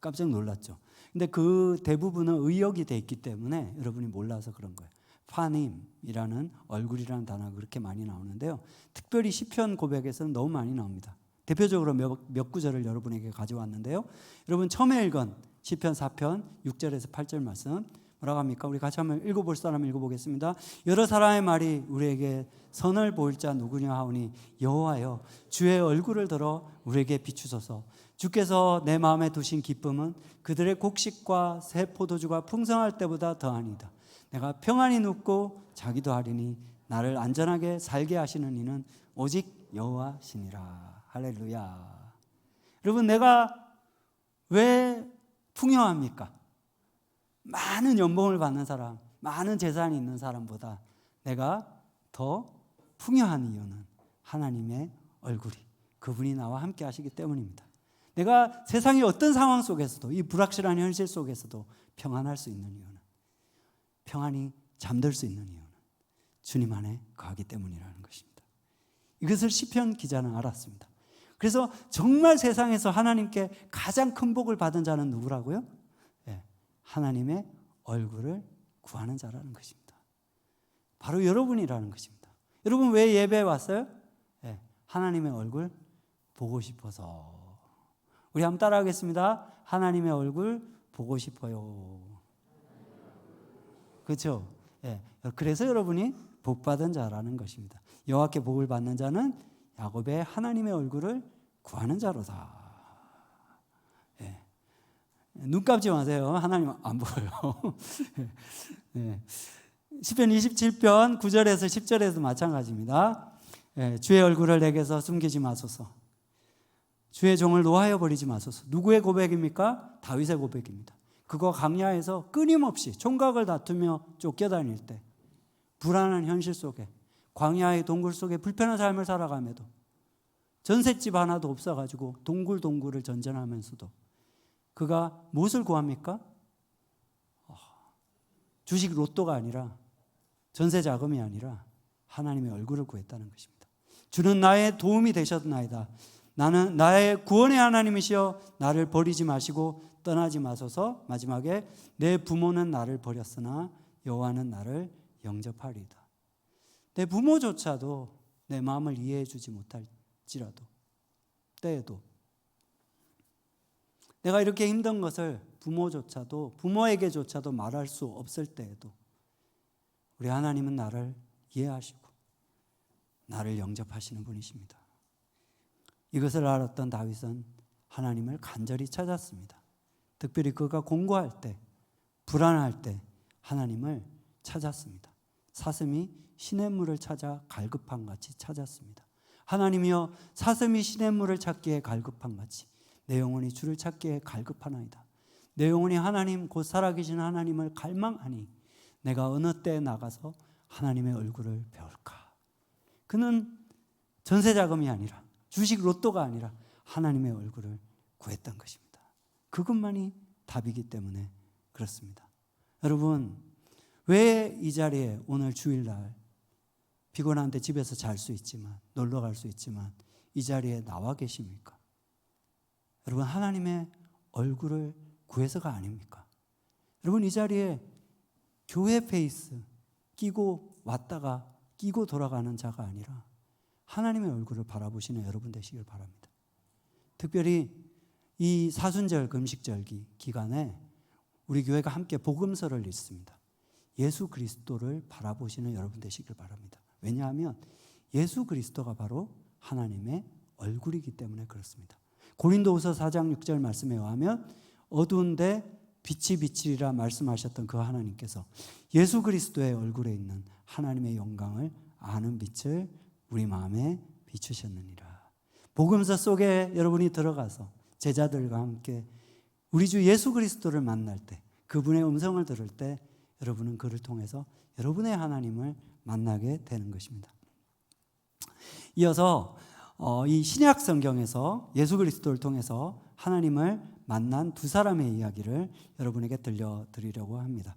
깜짝 놀랐죠. 근데 그 대부분은 의역이 돼 있기 때문에 여러분이 몰라서 그런 거예요. 파님이라는 얼굴이라는 단어가 그렇게 많이 나오는데요. 특별히 시편 고백에서는 너무 많이 나옵니다. 대표적으로 몇 구절을 여러분에게 가져왔는데요. 여러분 처음에 읽은 시편 4편 6절에서 8절 말씀 뭐라고 합니까? 우리 같이 한번 읽어볼 사람 읽어보겠습니다. 여러 사람의 말이 우리에게 선을 보일 자 누구냐 하오니 여호와여 주의 얼굴을 들어 우리에게 비추소서. 주께서 내 마음에 두신 기쁨은 그들의 곡식과 새 포도주가 풍성할 때보다 더하니다. 내가 평안히 눕고 자기도 하리니 나를 안전하게 살게 하시는 이는 오직 여호와시니라. 할렐루야. 여러분, 내가 왜 풍요합니까? 많은 연봉을 받는 사람, 많은 재산이 있는 사람보다 내가 더 풍요한 이유는 하나님의 얼굴이, 그분이 나와 함께 하시기 때문입니다. 내가 세상의 어떤 상황 속에서도, 이 불확실한 현실 속에서도 평안할 수 있는 이유는, 평안히 잠들 수 있는 이유는 주님 안에 거하기 때문이라는 것입니다. 이것을 시편 기자는 알았습니다. 그래서 정말 세상에서 하나님께 가장 큰 복을 받은 자는 누구라고요? 네, 하나님의 얼굴을 구하는 자라는 것입니다. 바로 여러분이라는 것입니다. 여러분 왜 예배에 왔어요? 네, 하나님의 얼굴 보고 싶어서. 우리 한번 따라하겠습니다. 하나님의 얼굴 보고 싶어요. 그렇죠? 네, 그래서 여러분이 복받은 자라는 것입니다. 여호와께 복을 받는 자는 야곱의 하나님의 얼굴을 구하는 자로다. 네. 눈 감지 마세요. 하나님 안 보여요. 네. 시편 27편 9절에서 10절에도 마찬가지입니다. 네. 주의 얼굴을 내게서 숨기지 마소서. 주의 종을 노하여 버리지 마소서. 누구의 고백입니까? 다윗의 고백입니다. 그거 광야에서 끊임없이 총각을 다투며 쫓겨다닐 때, 불안한 현실 속에, 광야의 동굴 속에 불편한 삶을 살아가면도, 전셋집 하나도 없어가지고 동굴을 전전하면서도 그가 무엇을 구합니까? 주식 로또가 아니라, 전세 자금이 아니라 하나님의 얼굴을 구했다는 것입니다. 주는 나의 도움이 되셨나이다. 나는 나의 구원의 하나님이시여 나를 버리지 마시고 떠나지 마소서. 마지막에 내 부모는 나를 버렸으나 여호와는 나를 영접하리이다. 내 부모조차도 내 마음을 이해해 주지 못할지라도, 때에도, 내가 이렇게 힘든 것을 부모에게조차도 말할 수 없을 때에도 우리 하나님은 나를 이해하시고 나를 영접하시는 분이십니다. 이것을 알았던 다윗은 하나님을 간절히 찾았습니다. 특별히 그가 공고할 때, 불안할 때 하나님을 찾았습니다. 사슴이 시냇물을 찾아 갈급한 같이 찾았습니다. 하나님이여, 사슴이 시냇물을 찾기에 갈급한 같이 내 영혼이 주를 찾기에 갈급하나이다. 내 영혼이 하나님 곧 살아계신 하나님을 갈망하니 내가 어느 때에 나가서 하나님의 얼굴을 배울까. 그는 전세자금이 아니라, 주식 로또가 아니라 하나님의 얼굴을 구했던 것입니다. 그것만이 답이기 때문에 그렇습니다. 여러분, 왜 이 자리에 오늘 주일날 피곤한데 집에서 잘 수 있지만, 놀러 갈 수 있지만 이 자리에 나와 계십니까? 여러분, 하나님의 얼굴을 구해서가 아닙니까? 여러분, 이 자리에 교회 페이스 끼고 왔다가 끼고 돌아가는 자가 아니라 하나님의 얼굴을 바라보시는 여러분 되시길 바랍니다. 특별히 이 사순절 금식절기 기간에 우리 교회가 함께 복음서를 읽습니다. 예수 그리스도를 바라보시는 여러분 되시길 바랍니다. 왜냐하면 예수 그리스도가 바로 하나님의 얼굴이기 때문에 그렇습니다. 고린도후서 4장 6절 말씀에 의하면 어두운데 빛이 비치리라 말씀하셨던 그 하나님께서 예수 그리스도의 얼굴에 있는 하나님의 영광을 아는 빛을 우리 마음에 비추셨느니라. 복음서 속에 여러분이 들어가서 제자들과 함께 우리 주 예수 그리스도를 만날 때, 그분의 음성을 들을 때 여러분은 그를 통해서 여러분의 하나님을 만나게 되는 것입니다. 이어서 이 신약 성경에서 예수 그리스도를 통해서 하나님을 만난 두 사람의 이야기를 여러분에게 들려드리려고 합니다.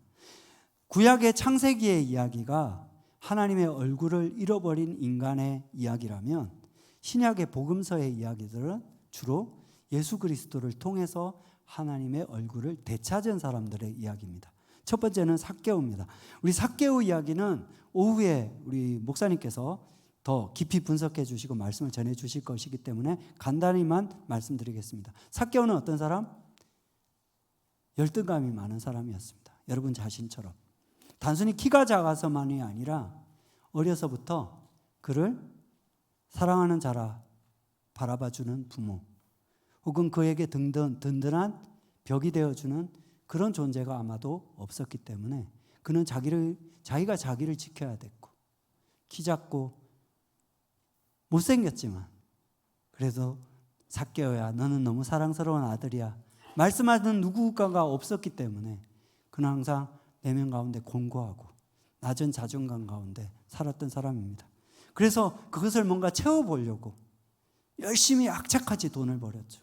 구약의 창세기의 이야기가 하나님의 얼굴을 잃어버린 인간의 이야기라면, 신약의 복음서의 이야기들은 주로 예수 그리스도를 통해서 하나님의 얼굴을 되찾은 사람들의 이야기입니다. 첫 번째는 삭개오입니다. 우리 삭개오 이야기는 오후에 우리 목사님께서 더 깊이 분석해 주시고 말씀을 전해 주실 것이기 때문에 간단히만 말씀드리겠습니다. 삭개오는 어떤 사람? 열등감이 많은 사람이었습니다. 여러분 자신처럼. 단순히 키가 작아서만이 아니라 어려서부터 그를 사랑하는 자라 바라봐주는 부모, 혹은 그에게 든든한 벽이 되어주는 그런 존재가 아마도 없었기 때문에 그는 자기가 자기를 지켜야 됐고, 키 작고 못생겼지만 그래도 삭개오야, 너는 너무 사랑스러운 아들이야 말씀하는 누구가 없었기 때문에 그는 항상 내면 가운데 공고하고 낮은 자존감 가운데 살았던 사람입니다. 그래서 그것을 뭔가 채워보려고 열심히 악착같이 돈을 벌였죠.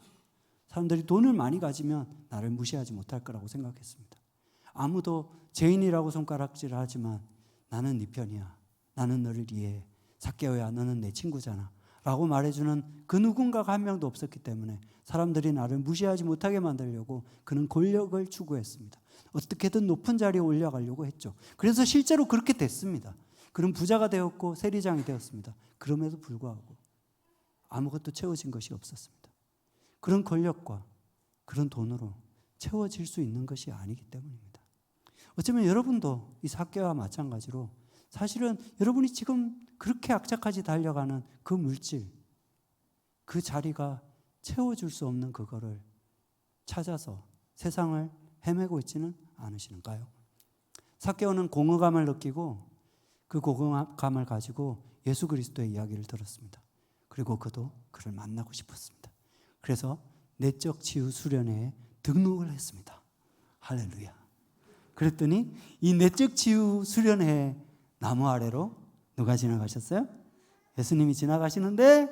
사람들이 돈을 많이 가지면 나를 무시하지 못할 거라고 생각했습니다. 아무도 죄인이라고 손가락질을 하지만 나는 네 편이야, 나는 너를 이해해, 삭개오야 너는 내 친구잖아 라고 말해주는 그 누군가가 한 명도 없었기 때문에 사람들이 나를 무시하지 못하게 만들려고 그는 권력을 추구했습니다. 어떻게든 높은 자리에 올라가려고 했죠. 그래서 실제로 그렇게 됐습니다. 그는 부자가 되었고 세리장이 되었습니다. 그럼에도 불구하고 아무것도 채워진 것이 없었습니다. 그런 권력과 그런 돈으로 채워질 수 있는 것이 아니기 때문입니다. 어쩌면 여러분도 이 삭개오와 마찬가지로 사실은 여러분이 지금 그렇게 악착같이 달려가는 그 물질, 그 자리가 채워줄 수 없는 그거를 찾아서 세상을 헤매고 있지는 않으시는가요? 삭개오는 공허감을 느끼고 그 공허감을 가지고 예수 그리스도의 이야기를 들었습니다. 그리고 그도 그를 만나고 싶었습니다. 그래서 내적 치유 수련회에 등록을 했습니다. 할렐루야. 그랬더니 이 내적 치유 수련회 나무 아래로 누가 지나가셨어요? 예수님이 지나가시는데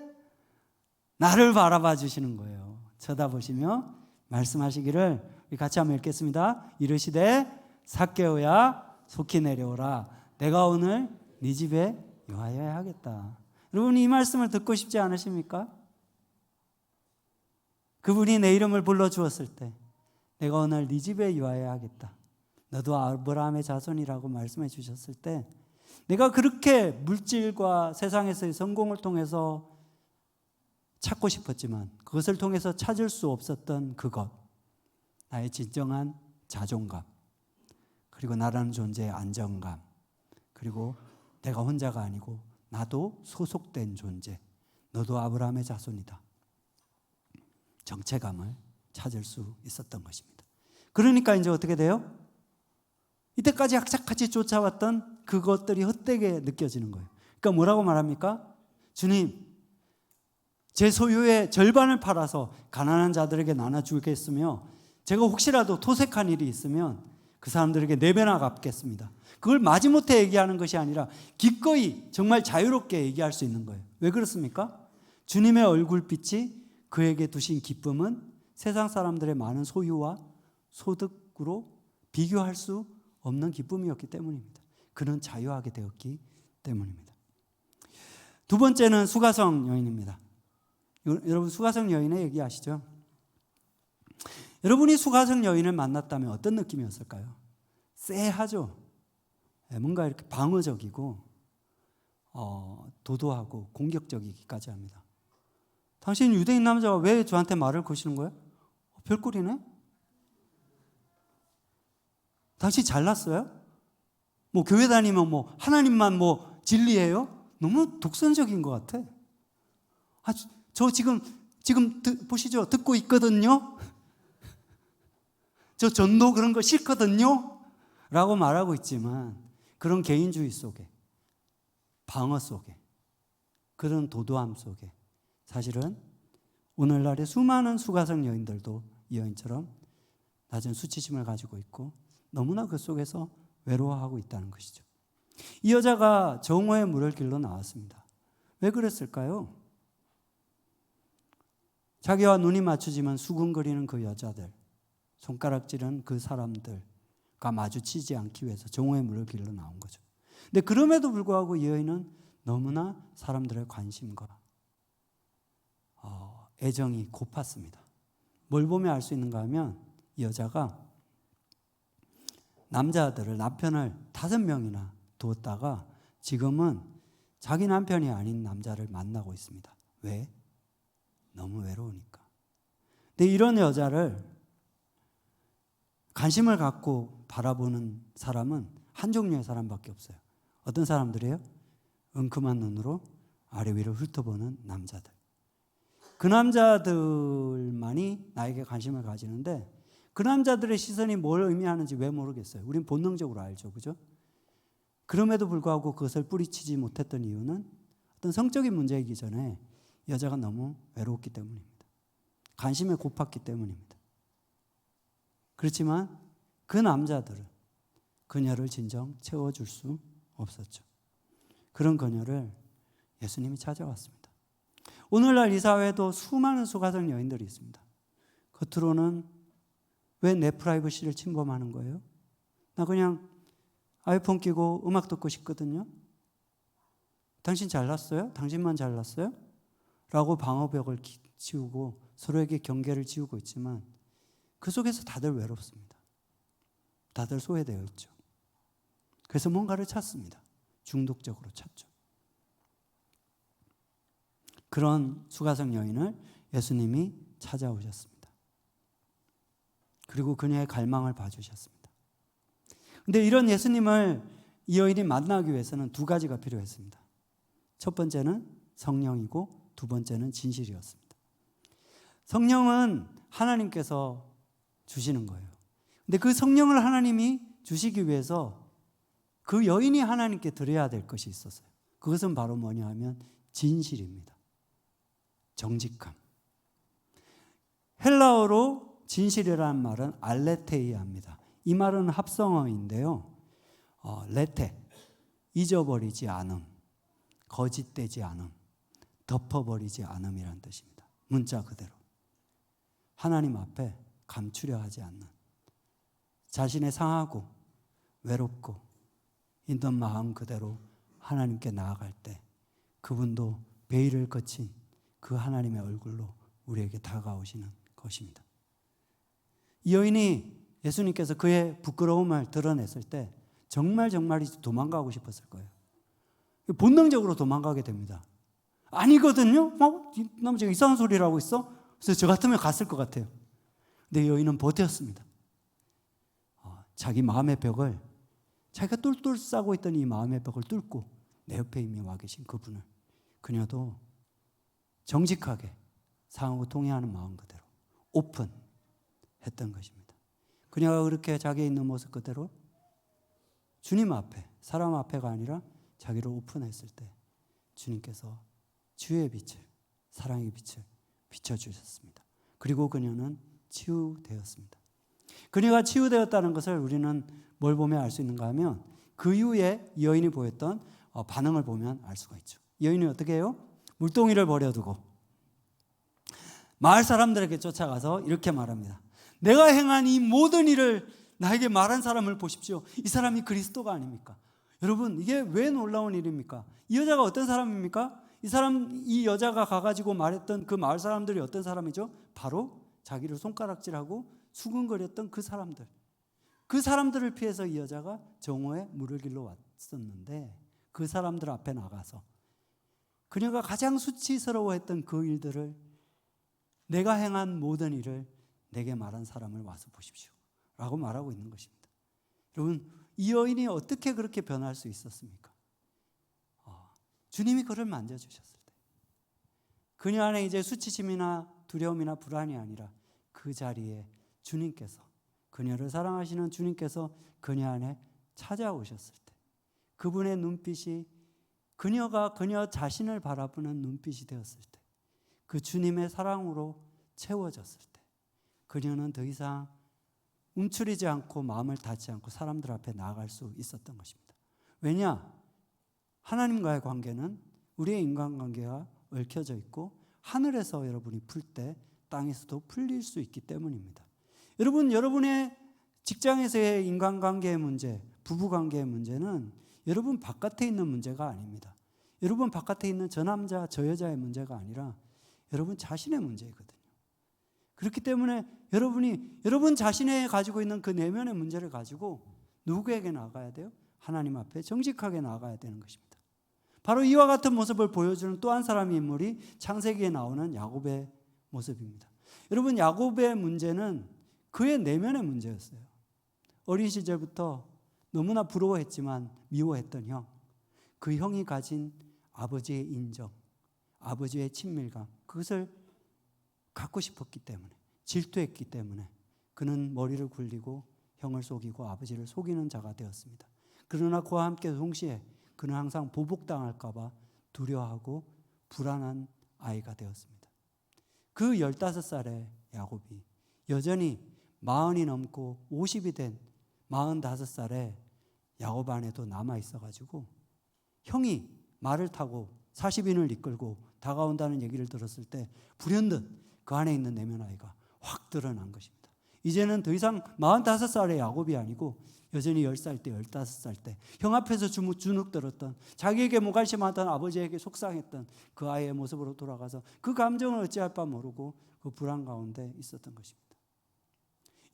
나를 바라봐 주시는 거예요. 쳐다보시며 말씀하시기를, 우리 같이 한번 읽겠습니다. 이르시되 삭개오야 속히 내려오라. 내가 오늘 네 집에 요하여야 하겠다. 여러분, 이 말씀을 듣고 싶지 않으십니까? 그분이 내 이름을 불러주었을 때 내가 오늘 네 집에 요하여야 하겠다. 너도 아브라함의 자손이라고 말씀해 주셨을 때 내가 그렇게 물질과 세상에서의 성공을 통해서 찾고 싶었지만 그것을 통해서 찾을 수 없었던 그것, 나의 진정한 자존감, 그리고 나라는 존재의 안정감, 그리고 내가 혼자가 아니고 나도 소속된 존재, 너도 아브라함의 자손이다, 정체감을 찾을 수 있었던 것입니다. 그러니까 이제 어떻게 돼요? 이때까지 악착같이 쫓아왔던 그것들이 헛되게 느껴지는 거예요. 그러니까 뭐라고 말합니까? 주님, 제 소유의 절반을 팔아서 가난한 자들에게 나눠주겠으며 제가 혹시라도 토색한 일이 있으면 그 사람들에게 4배나 갚겠습니다. 그걸 마지못해 얘기하는 것이 아니라 기꺼이 정말 자유롭게 얘기할 수 있는 거예요. 왜 그렇습니까? 주님의 얼굴빛이 그에게 두신 기쁨은 세상 사람들의 많은 소유와 소득으로 비교할 수 없는 기쁨이었기 때문입니다. 그는 자유하게 되었기 때문입니다. 두 번째는 수가성 여인입니다. 여러분, 수가성 여인의 얘기 아시죠? 여러분이 수가성 여인을 만났다면 어떤 느낌이었을까요? 쎄하죠. 뭔가 이렇게 방어적이고 도도하고 공격적이기까지 합니다. 당신 유대인 남자가 왜 저한테 말을 거시는 거예요? 별꼴이네? 당신 잘났어요? 뭐 교회 다니면 뭐 하나님만 뭐 진리예요? 너무 독선적인 것 같아. 저 지금 보시죠. 듣고 있거든요. 저 전도 그런 거 싫거든요. 라고 말하고 있지만 그런 개인주의 속에, 방어 속에, 그런 도도함 속에 사실은 오늘날의 수많은 수가성 여인들도 이 여인처럼 낮은 수치심을 가지고 있고 너무나 그 속에서 외로워하고 있다는 것이죠. 이 여자가 정오의 물을 길러 나왔습니다. 왜 그랬을까요? 자기와 눈이 맞추지만 수군거리는 그 여자들, 손가락질은 그 사람들과 마주치지 않기 위해서 정오의 물을 길러 나온 거죠. 근데 그럼에도 불구하고 이 여인은 너무나 사람들의 관심과 애정이 고팠습니다. 뭘 보면 알 수 있는가 하면 이 여자가 남편을 5명이나 두었다가 지금은 자기 남편이 아닌 남자를 만나고 있습니다. 왜? 너무 외로우니까. 근데 이런 여자를 관심을 갖고 바라보는 사람은 한 종류의 사람밖에 없어요. 어떤 사람들이에요? 은큼한 눈으로 아래 위를 훑어보는 남자들. 그 남자들만이 나에게 관심을 가지는데 그 남자들의 시선이 뭘 의미하는지 왜 모르겠어요. 우린 본능적으로 알죠. 그죠? 그럼에도 불구하고 그것을 뿌리치지 못했던 이유는 어떤 성적인 문제이기 전에 여자가 너무 외로웠기 때문입니다. 관심에 고팠기 때문입니다. 그렇지만 그 남자들은 그녀를 진정 채워줄 수 없었죠. 그런 그녀를 예수님이 찾아왔습니다. 오늘날 이 사회에도 수많은 수가성 여인들이 있습니다. 겉으로는 왜 내 프라이버시를 침범하는 거예요? 나 그냥 아이폰 끼고 음악 듣고 싶거든요. 당신 잘났어요? 당신만 잘났어요? 라고 방어벽을 지우고 서로에게 경계를 지우고 있지만 그 속에서 다들 외롭습니다. 다들 소외되어 있죠. 그래서 뭔가를 찾습니다. 중독적으로 찾죠. 그런 수가성 여인을 예수님이 찾아오셨습니다. 그리고 그녀의 갈망을 봐주셨습니다. 그런데 이런 예수님을 이 여인이 만나기 위해서는 2가지가 필요했습니다. 첫 번째는 성령이고 두 번째는 진실이었습니다. 성령은 하나님께서 주시는 거예요. 근데 그 성령을 하나님이 주시기 위해서 그 여인이 하나님께 드려야 될 것이 있었어요. 그것은 바로 뭐냐 하면 진실입니다. 정직함. 헬라어로 진실이라는 말은 알레테이아입니다. 이 말은 합성어인데요. 레테, 잊어버리지 않음, 거짓되지 않음, 덮어버리지 않음이라는 뜻입니다. 문자 그대로. 하나님 앞에 감추려 하지 않는, 자신의 상하고 외롭고 있는 마음 그대로 하나님께 나아갈 때 그분도 베일을 거친 그 하나님의 얼굴로 우리에게 다가오시는 것입니다. 이 여인이 예수님께서 그의 부끄러움을 드러냈을 때 정말 도망가고 싶었을 거예요. 본능적으로 도망가게 됩니다. 아니거든요? 이 남자가 이상한 소리를 하고 있어? 그래서 저 같으면 갔을 것 같아요. 근데 여인은 버텼습니다. 자기 마음의 벽을, 자기가 똘똘 싸고 있던 이 마음의 벽을 뚫고 내 옆에 이미 와 계신 그분을, 그녀도 정직하게 상하고 통해하는 마음 그대로 오픈했던 것입니다. 그녀가 그렇게 자기의 있는 모습 그대로 주님 앞에, 사람 앞에가 아니라 자기를 오픈했을 때 주님께서 주의 빛을, 사랑의 빛을 비춰주셨습니다. 그리고 그녀는 치유되었습니다. 그녀가 치유되었다는 것을 우리는 뭘 보면 알 수 있는가 하면 그 이후에 이 여인이 보였던 반응을 보면 알 수가 있죠. 이 여인이 어떻게 해요? 물동이를 버려두고 마을 사람들에게 쫓아가서 이렇게 말합니다. 내가 행한 이 모든 일을 나에게 말한 사람을 보십시오. 이 사람이 그리스도가 아닙니까? 여러분, 이게 왜 놀라운 일입니까? 이 여자가 어떤 사람입니까? 이 여자가 가가지고 말했던 그 마을 사람들이 어떤 사람이죠? 바로 자기를 손가락질하고 수근거렸던 그 사람들. 그 사람들을 피해서 이 여자가 정오에 물을 길러 왔었는데 그 사람들 앞에 나가서 그녀가 가장 수치스러워했던 그 일들을, 내가 행한 모든 일을 내게 말한 사람을 와서 보십시오 라고 말하고 있는 것입니다. 여러분, 이 여인이 어떻게 그렇게 변할 수 있었습니까? 주님이 그를 만져주셨을 때 그녀 안에 이제 수치심이나 두려움이나 불안이 아니라 그 자리에 주님께서, 그녀를 사랑하시는 주님께서 그녀 안에 찾아오셨을 때 그분의 눈빛이 그녀가 그녀 자신을 바라보는 눈빛이 되었을 때, 그 주님의 사랑으로 채워졌을 때 그녀는 더 이상 움츠리지 않고 마음을 닫지 않고 사람들 앞에 나아갈 수 있었던 것입니다. 왜냐? 하나님과의 관계는 우리의 인간관계가 얽혀져 있고 하늘에서 여러분이 풀 때 땅에서도 풀릴 수 있기 때문입니다. 여러분, 여러분의 직장에서의 인간관계의 문제, 부부관계의 문제는 여러분 바깥에 있는 문제가 아닙니다. 여러분 바깥에 있는 저 남자, 저 여자의 문제가 아니라 여러분 자신의 문제이거든요. 그렇기 때문에 여러분이 여러분 자신이 가지고 있는 그 내면의 문제를 가지고 누구에게 나가야 돼요? 하나님 앞에 정직하게 나가야 되는 것입니다. 바로 이와 같은 모습을 보여주는 또 한 사람의 인물이 창세기에 나오는 야곱의 모습입니다. 여러분, 야곱의 문제는 그의 내면의 문제였어요. 어린 시절부터 너무나 부러워했지만 미워했던 형, 그 형이 가진 아버지의 인정, 아버지의 친밀감, 그것을 갖고 싶었기 때문에, 질투했기 때문에 그는 머리를 굴리고 형을 속이고 아버지를 속이는 자가 되었습니다. 그러나 그와 함께 동시에 그는 항상 보복당할까 봐 두려워하고 불안한 아이가 되었습니다. 그 15살의 야곱이 여전히 40이 넘고 50이 된 45살의 야곱 안에도 남아 있어가지고 형이 말을 타고 40인을 이끌고 다가온다는 얘기를 들었을 때 불현듯 그 안에 있는 내면 아이가 확 드러난 것입니다. 이제는 더 이상 45살의 야곱이 아니고 여전히 10살 때, 15살 때 형 앞에서 주눅 들었던, 자기에게 무관심하던 아버지에게 속상했던 그 아이의 모습으로 돌아가서 그 감정을 어찌할 바 모르고 그 불안 가운데 있었던 것입니다.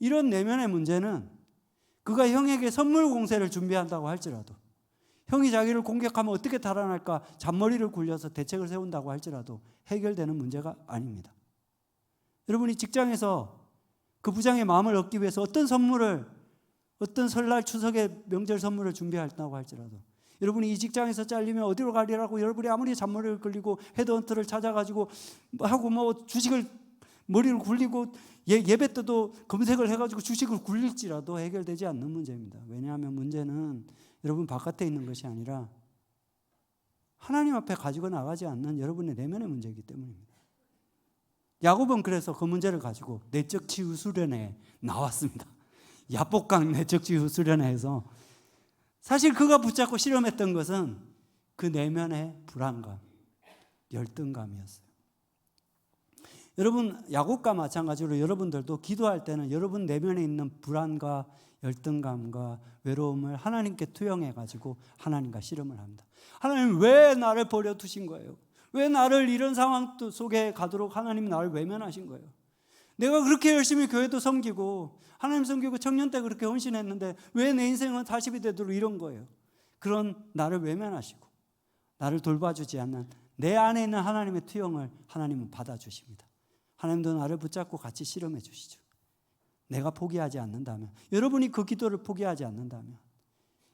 이런 내면의 문제는 그가 형에게 선물 공세를 준비한다고 할지라도, 형이 자기를 공격하면 어떻게 달아날까 잔머리를 굴려서 대책을 세운다고 할지라도 해결되는 문제가 아닙니다. 여러분이 직장에서 그 부장의 마음을 얻기 위해서 어떤 설날 추석의 명절 선물을 준비한다고 할지라도, 여러분이 이 직장에서 잘리면 어디로 가리라고 여러분이 아무리 잔머리를 굴리고 헤드헌터를 찾아가지고 하고 주식을 머리를 굴리고 예배 때도 검색을 해가지고 주식을 굴릴지라도 해결되지 않는 문제입니다. 왜냐하면 문제는 여러분 바깥에 있는 것이 아니라 하나님 앞에 가지고 나가지 않는 여러분의 내면의 문제이기 때문입니다. 야곱은 그래서 그 문제를 가지고 내적 치유 수련회에 나왔습니다. 야복강 내적 치유 수련회에서 사실 그가 붙잡고 실험했던 것은 그 내면의 불안감, 열등감이었어요. 여러분, 야곱과 마찬가지로 여러분들도 기도할 때는 여러분 내면에 있는 불안과 열등감과 외로움을 하나님께 투영해 가지고 하나님과 실험을 합니다. 하나님, 왜 나를 버려 두신 거예요? 왜 나를 이런 상황 속에 가도록 하나님 나를 외면하신 거예요? 내가 그렇게 열심히 교회도 섬기고 하나님 섬기고 청년 때 그렇게 헌신했는데 왜 내 인생은 40이 되도록 이런 거예요? 그런 나를 외면하시고 나를 돌봐주지 않는 내 안에 있는 하나님의 투영을 하나님은 받아주십니다. 하나님도 나를 붙잡고 같이 실험해 주시죠. 내가 포기하지 않는다면, 여러분이 그 기도를 포기하지 않는다면,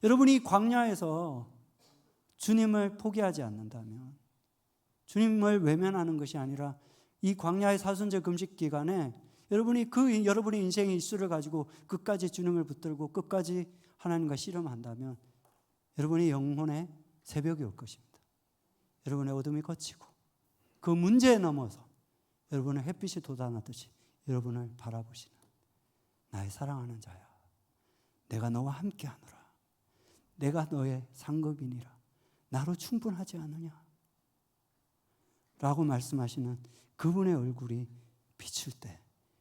여러분이 광야에서 주님을 포기하지 않는다면, 주님을 외면하는 것이 아니라 이 광야의 사순절 금식 기간에 여러분이 여러분의 인생의 이슈를 가지고 끝까지 주님을 붙들고 끝까지 하나님과 실험한다면 여러분의 영혼의 새벽이 올 것입니다. 여러분의 어둠이 걷히고 그 문제에 넘어서 여러분의 햇빛이 돋아나듯이 여러분을 바라보시는 나의 사랑하는 자야, 내가 너와 함께하노라, 내가 너의 상급이니라, 나로 충분하지 않느냐 라고 말씀하시는 그분의 얼굴이 비출 때,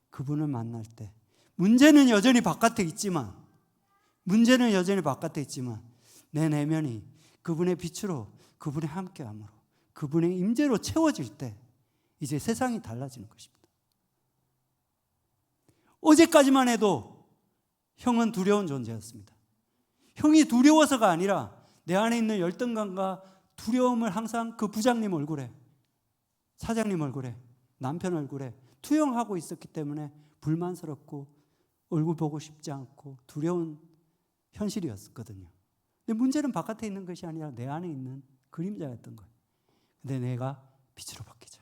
그분을 만날 때, 문제는 여전히 바깥에 있지만 내 내면이 그분의 빛으로, 그분의 함께함으로, 그분의 임재로 채워질 때 이제 세상이 달라지는 것입니다. 어제까지만 해도 형은 두려운 존재였습니다. 형이 두려워서가 아니라 내 안에 있는 열등감과 두려움을 항상 그 부장님 얼굴에, 사장님 얼굴에, 남편 얼굴에 투영하고 있었기 때문에 불만스럽고 얼굴 보고 싶지 않고 두려운 현실이었거든요. 근데 문제는 바깥에 있는 것이 아니라 내 안에 있는 그림자였던 거예요. 근데 내가 빛으로 바뀌자,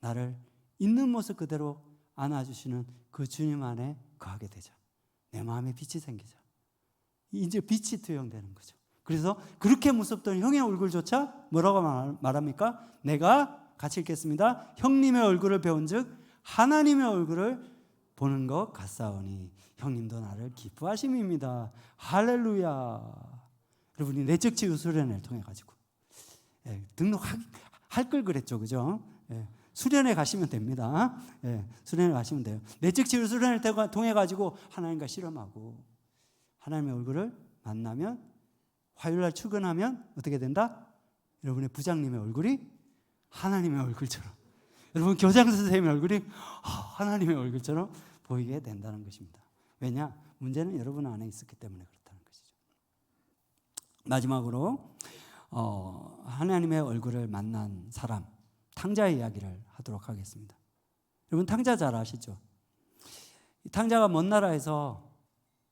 나를 있는 모습 그대로 안아주시는 그 주님 안에 거하게 되자, 내 마음에 빛이 생기자, 이제 빛이 투영되는 거죠. 그래서 그렇게 무섭던 형의 얼굴조차 뭐라고 말합니까? 내가 같이 읽겠습니다. 형님의 얼굴을 배운 즉 하나님의 얼굴을 보는 것 같사오니 형님도 나를 기뻐하심입니다. 할렐루야. 여러분이 내적 치유 수련회를 통해 가지고 등록할 걸 그랬죠, 그죠? 수련회 가시면 됩니다. 수련회 가시면 돼요. 내적 치유 수련회를 통해 가지고 하나님과 실험하고 하나님의 얼굴을 만나면, 화요일날 출근하면 어떻게 된다? 여러분의 부장님의 얼굴이 하나님의 얼굴처럼, 여러분 교장 선생님의 얼굴이 하나님의 얼굴처럼 보이게 된다는 것입니다. 왜냐? 문제는 여러분 안에 있었기 때문에 그렇다는 것이죠. 마지막으로 하나님의 얼굴을 만난 사람, 탕자의 이야기를 하도록 하겠습니다. 여러분 탕자 잘 아시죠? 탕자가 먼 나라에서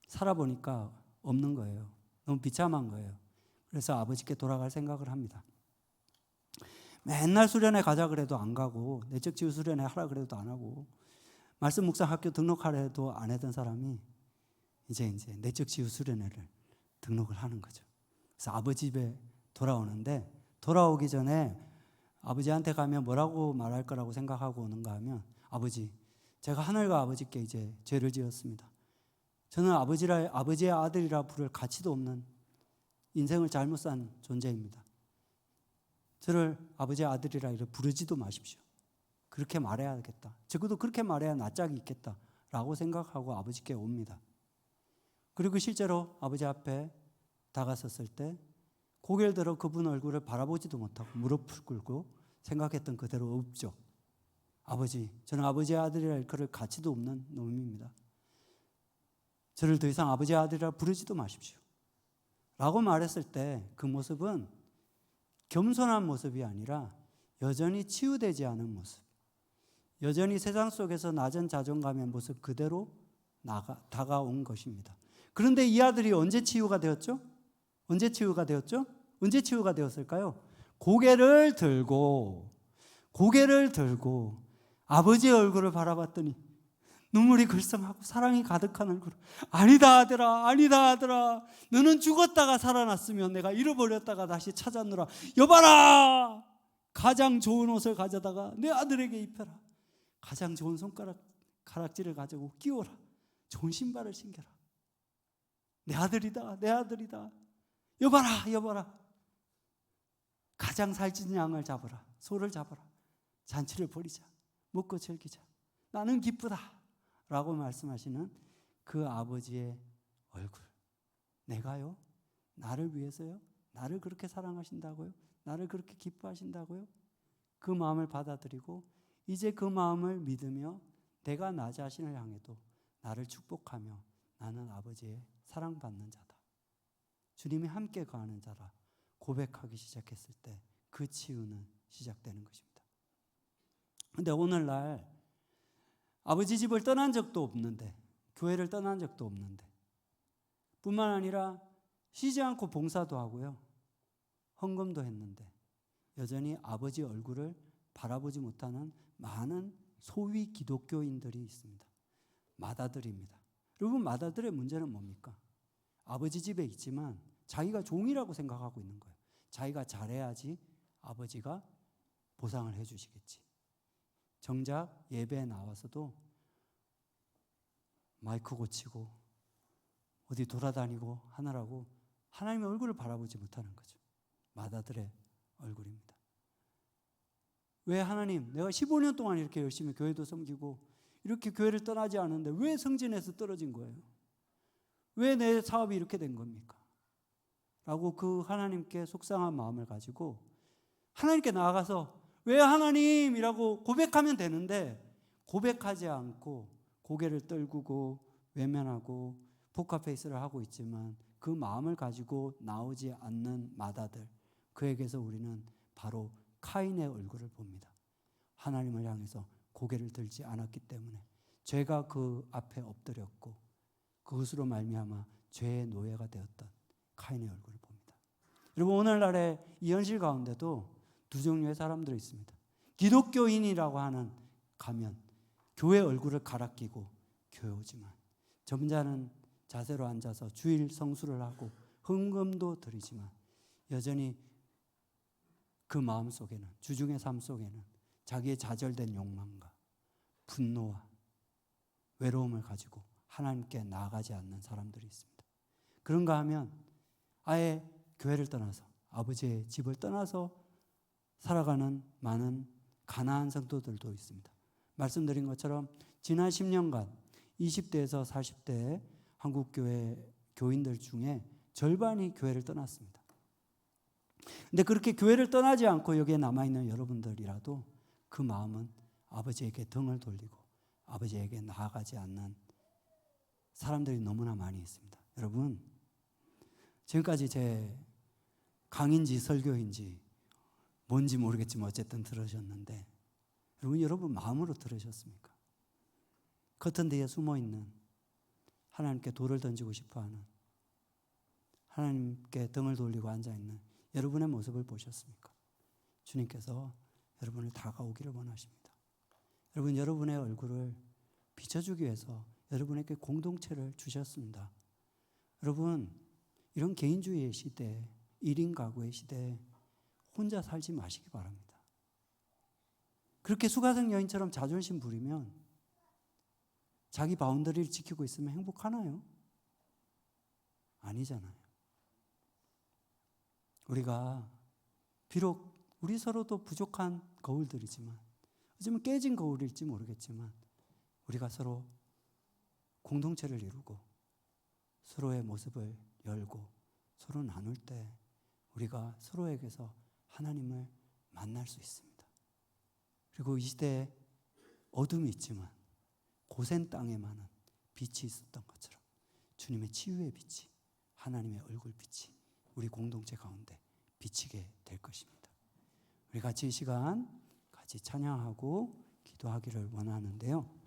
살아보니까 없는 거예요. 너무 비참한 거예요. 그래서 아버지께 돌아갈 생각을 합니다. 맨날 수련회 가자 그래도 안 가고, 내적 치유 수련회 하라 그래도 안 하고, 말씀 묵상 학교 등록하라 해도 안 하던 사람이 이제 내적 치유 수련회를 등록을 하는 거죠. 그래서 아버지 집에 돌아오는데, 돌아오기 전에 아버지한테 가면 뭐라고 말할 거라고 생각하고 오는가 하면, 아버지, 제가 하늘과 아버지께 이제 죄를 지었습니다. 저는 아버지의 아들이라 부를 가치도 없는 인생을 잘못 산 존재입니다. 저를 아버지의 아들이라 이렇게 부르지도 마십시오. 그렇게 말해야겠다. 적어도 그렇게 말해야 낯짝이 있겠다라고 생각하고 아버지께 옵니다. 그리고 실제로 아버지 앞에 다가섰을 때 고개를 들어 그분 얼굴을 바라보지도 못하고 무릎을 꿇고 생각했던 그대로 없죠. 아버지, 저는 아버지의 아들이라 그럴 가치도 없는 놈입니다. 저를 더 이상 아버지의 아들이라 부르지도 마십시오. 라고 말했을 때 그 모습은 겸손한 모습이 아니라 여전히 치유되지 않은 모습, 여전히 세상 속에서 낮은 자존감의 모습 그대로 다가온 것입니다. 그런데 이 아들이 언제 치유가 되었죠? 언제 치유가 되었을까요? 고개를 들고 아버지의 얼굴을 바라봤더니 눈물이 글썽하고 사랑이 가득한 얼굴. 아니다 아들아, 너는 죽었다가 살아났으면 내가 잃어버렸다가 다시 찾았노라. 여봐라, 가장 좋은 옷을 가져다가 내 아들에게 입혀라. 가장 좋은 가락지를 가지고 끼워라. 좋은 신발을 신겨라. 내 아들이다, 내 아들이다. 여봐라, 여봐라. 가장 살찐 양을 잡아라. 소를 잡아라. 잔치를 벌이자. 먹고 즐기자. 나는 기쁘다 라고 말씀하시는 그 아버지의 얼굴. 내가요? 나를 위해서요? 나를 그렇게 사랑하신다고요? 나를 그렇게 기뻐하신다고요? 그 마음을 받아들이고 이제 그 마음을 믿으며 내가 나 자신을 향해도 나를 축복하며 나는 아버지의 사랑받는 자다. 주님이 함께 거하는 자라 고백하기 시작했을 때 그 치유는 시작되는 것입니다. 그런데 오늘날 아버지 집을 떠난 적도 없는데, 교회를 떠난 적도 없는데, 뿐만 아니라 쉬지 않고 봉사도 하고요, 헌금도 했는데 여전히 아버지 얼굴을 바라보지 못하는 많은 소위 기독교인들이 있습니다. 맏아들입니다. 여러분, 맏아들의 문제는 뭡니까? 아버지 집에 있지만 자기가 종이라고 생각하고 있는 거예요. 자기가 잘해야지 아버지가 보상을 해주시겠지. 정작 예배에 나와서도 마이크 고치고 어디 돌아다니고 하느라고 하나님의 얼굴을 바라보지 못하는 거죠. 맏아들의 얼굴입니다. 왜 하나님, 내가 15년 동안 이렇게 열심히 교회도 섬기고 이렇게 교회를 떠나지 않았는데 왜 성진에서 떨어진 거예요? 왜 내 사업이 이렇게 된 겁니까? 라고 그 하나님께 속상한 마음을 가지고 하나님께 나아가서 왜 하나님이라고 고백하면 되는데 고백하지 않고 고개를 떨구고 외면하고 포커페이스를 하고 있지만 그 마음을 가지고 나오지 않는 맏아들, 그에게서 우리는 바로 카인의 얼굴을 봅니다. 하나님을 향해서 고개를 들지 않았기 때문에 죄가 그 앞에 엎드렸고 그것으로 말미암아 죄의 노예가 되었던 카인의 얼굴을 봅니다. 여러분, 오늘날의 이 현실 가운데도 두 종류의 사람들이 있습니다. 기독교인이라고 하는 가면, 교회 얼굴을 갈아 끼고 교회 오지만 점잖은 자세로 앉아서 주일 성수를 하고 헌금도 드리지만 여전히 그 마음 속에는, 주중의 삶 속에는 자기의 좌절된 욕망과 분노와 외로움을 가지고 하나님께 나아가지 않는 사람들이 있습니다. 그런가 하면 아예 교회를 떠나서 아버지의 집을 떠나서 살아가는 많은 가나안 성도들도 있습니다. 말씀드린 것처럼 지난 10년간 20대에서 40대 한국교회 교인들 중에 절반이 교회를 떠났습니다. 근데 그렇게 교회를 떠나지 않고 여기에 남아있는 여러분들이라도 그 마음은 아버지에게 등을 돌리고 아버지에게 나아가지 않는 사람들이 너무나 많이 있습니다. 여러분, 지금까지 제 강인지 설교인지 뭔지 모르겠지만 어쨌든 들으셨는데 여러분 마음으로 들으셨습니까? 커튼 뒤에 숨어있는 하나님께 돌을 던지고 싶어하는, 하나님께 등을 돌리고 앉아있는 여러분의 모습을 보셨습니까? 주님께서 여러분을 다가오기를 원하십니다. 여러분, 여러분의 얼굴을 비춰주기 위해서 여러분에게 공동체를 주셨습니다. 여러분, 이런 개인주의의 시대, 1인 가구의 시대에 혼자 살지 마시기 바랍니다. 그렇게 수가성 여인처럼 자존심 부리면 자기 바운더리를 지키고 있으면 행복하나요? 아니잖아요. 우리가 비록 우리 서로도 부족한 거울들이지만, 어쩌면 깨진 거울일지 모르겠지만 우리가 서로 공동체를 이루고 서로의 모습을 열고 서로 나눌 때 우리가 서로에게서 하나님을 만날 수 있습니다. 그리고 이 시대에 어둠이 있지만 고센 땅에만은 빛이 있었던 것처럼 주님의 치유의 빛이, 하나님의 얼굴 빛이 우리 공동체 가운데 비치게 될 것입니다. 우리 같이 이 시간 같이 찬양하고 기도하기를 원하는데요.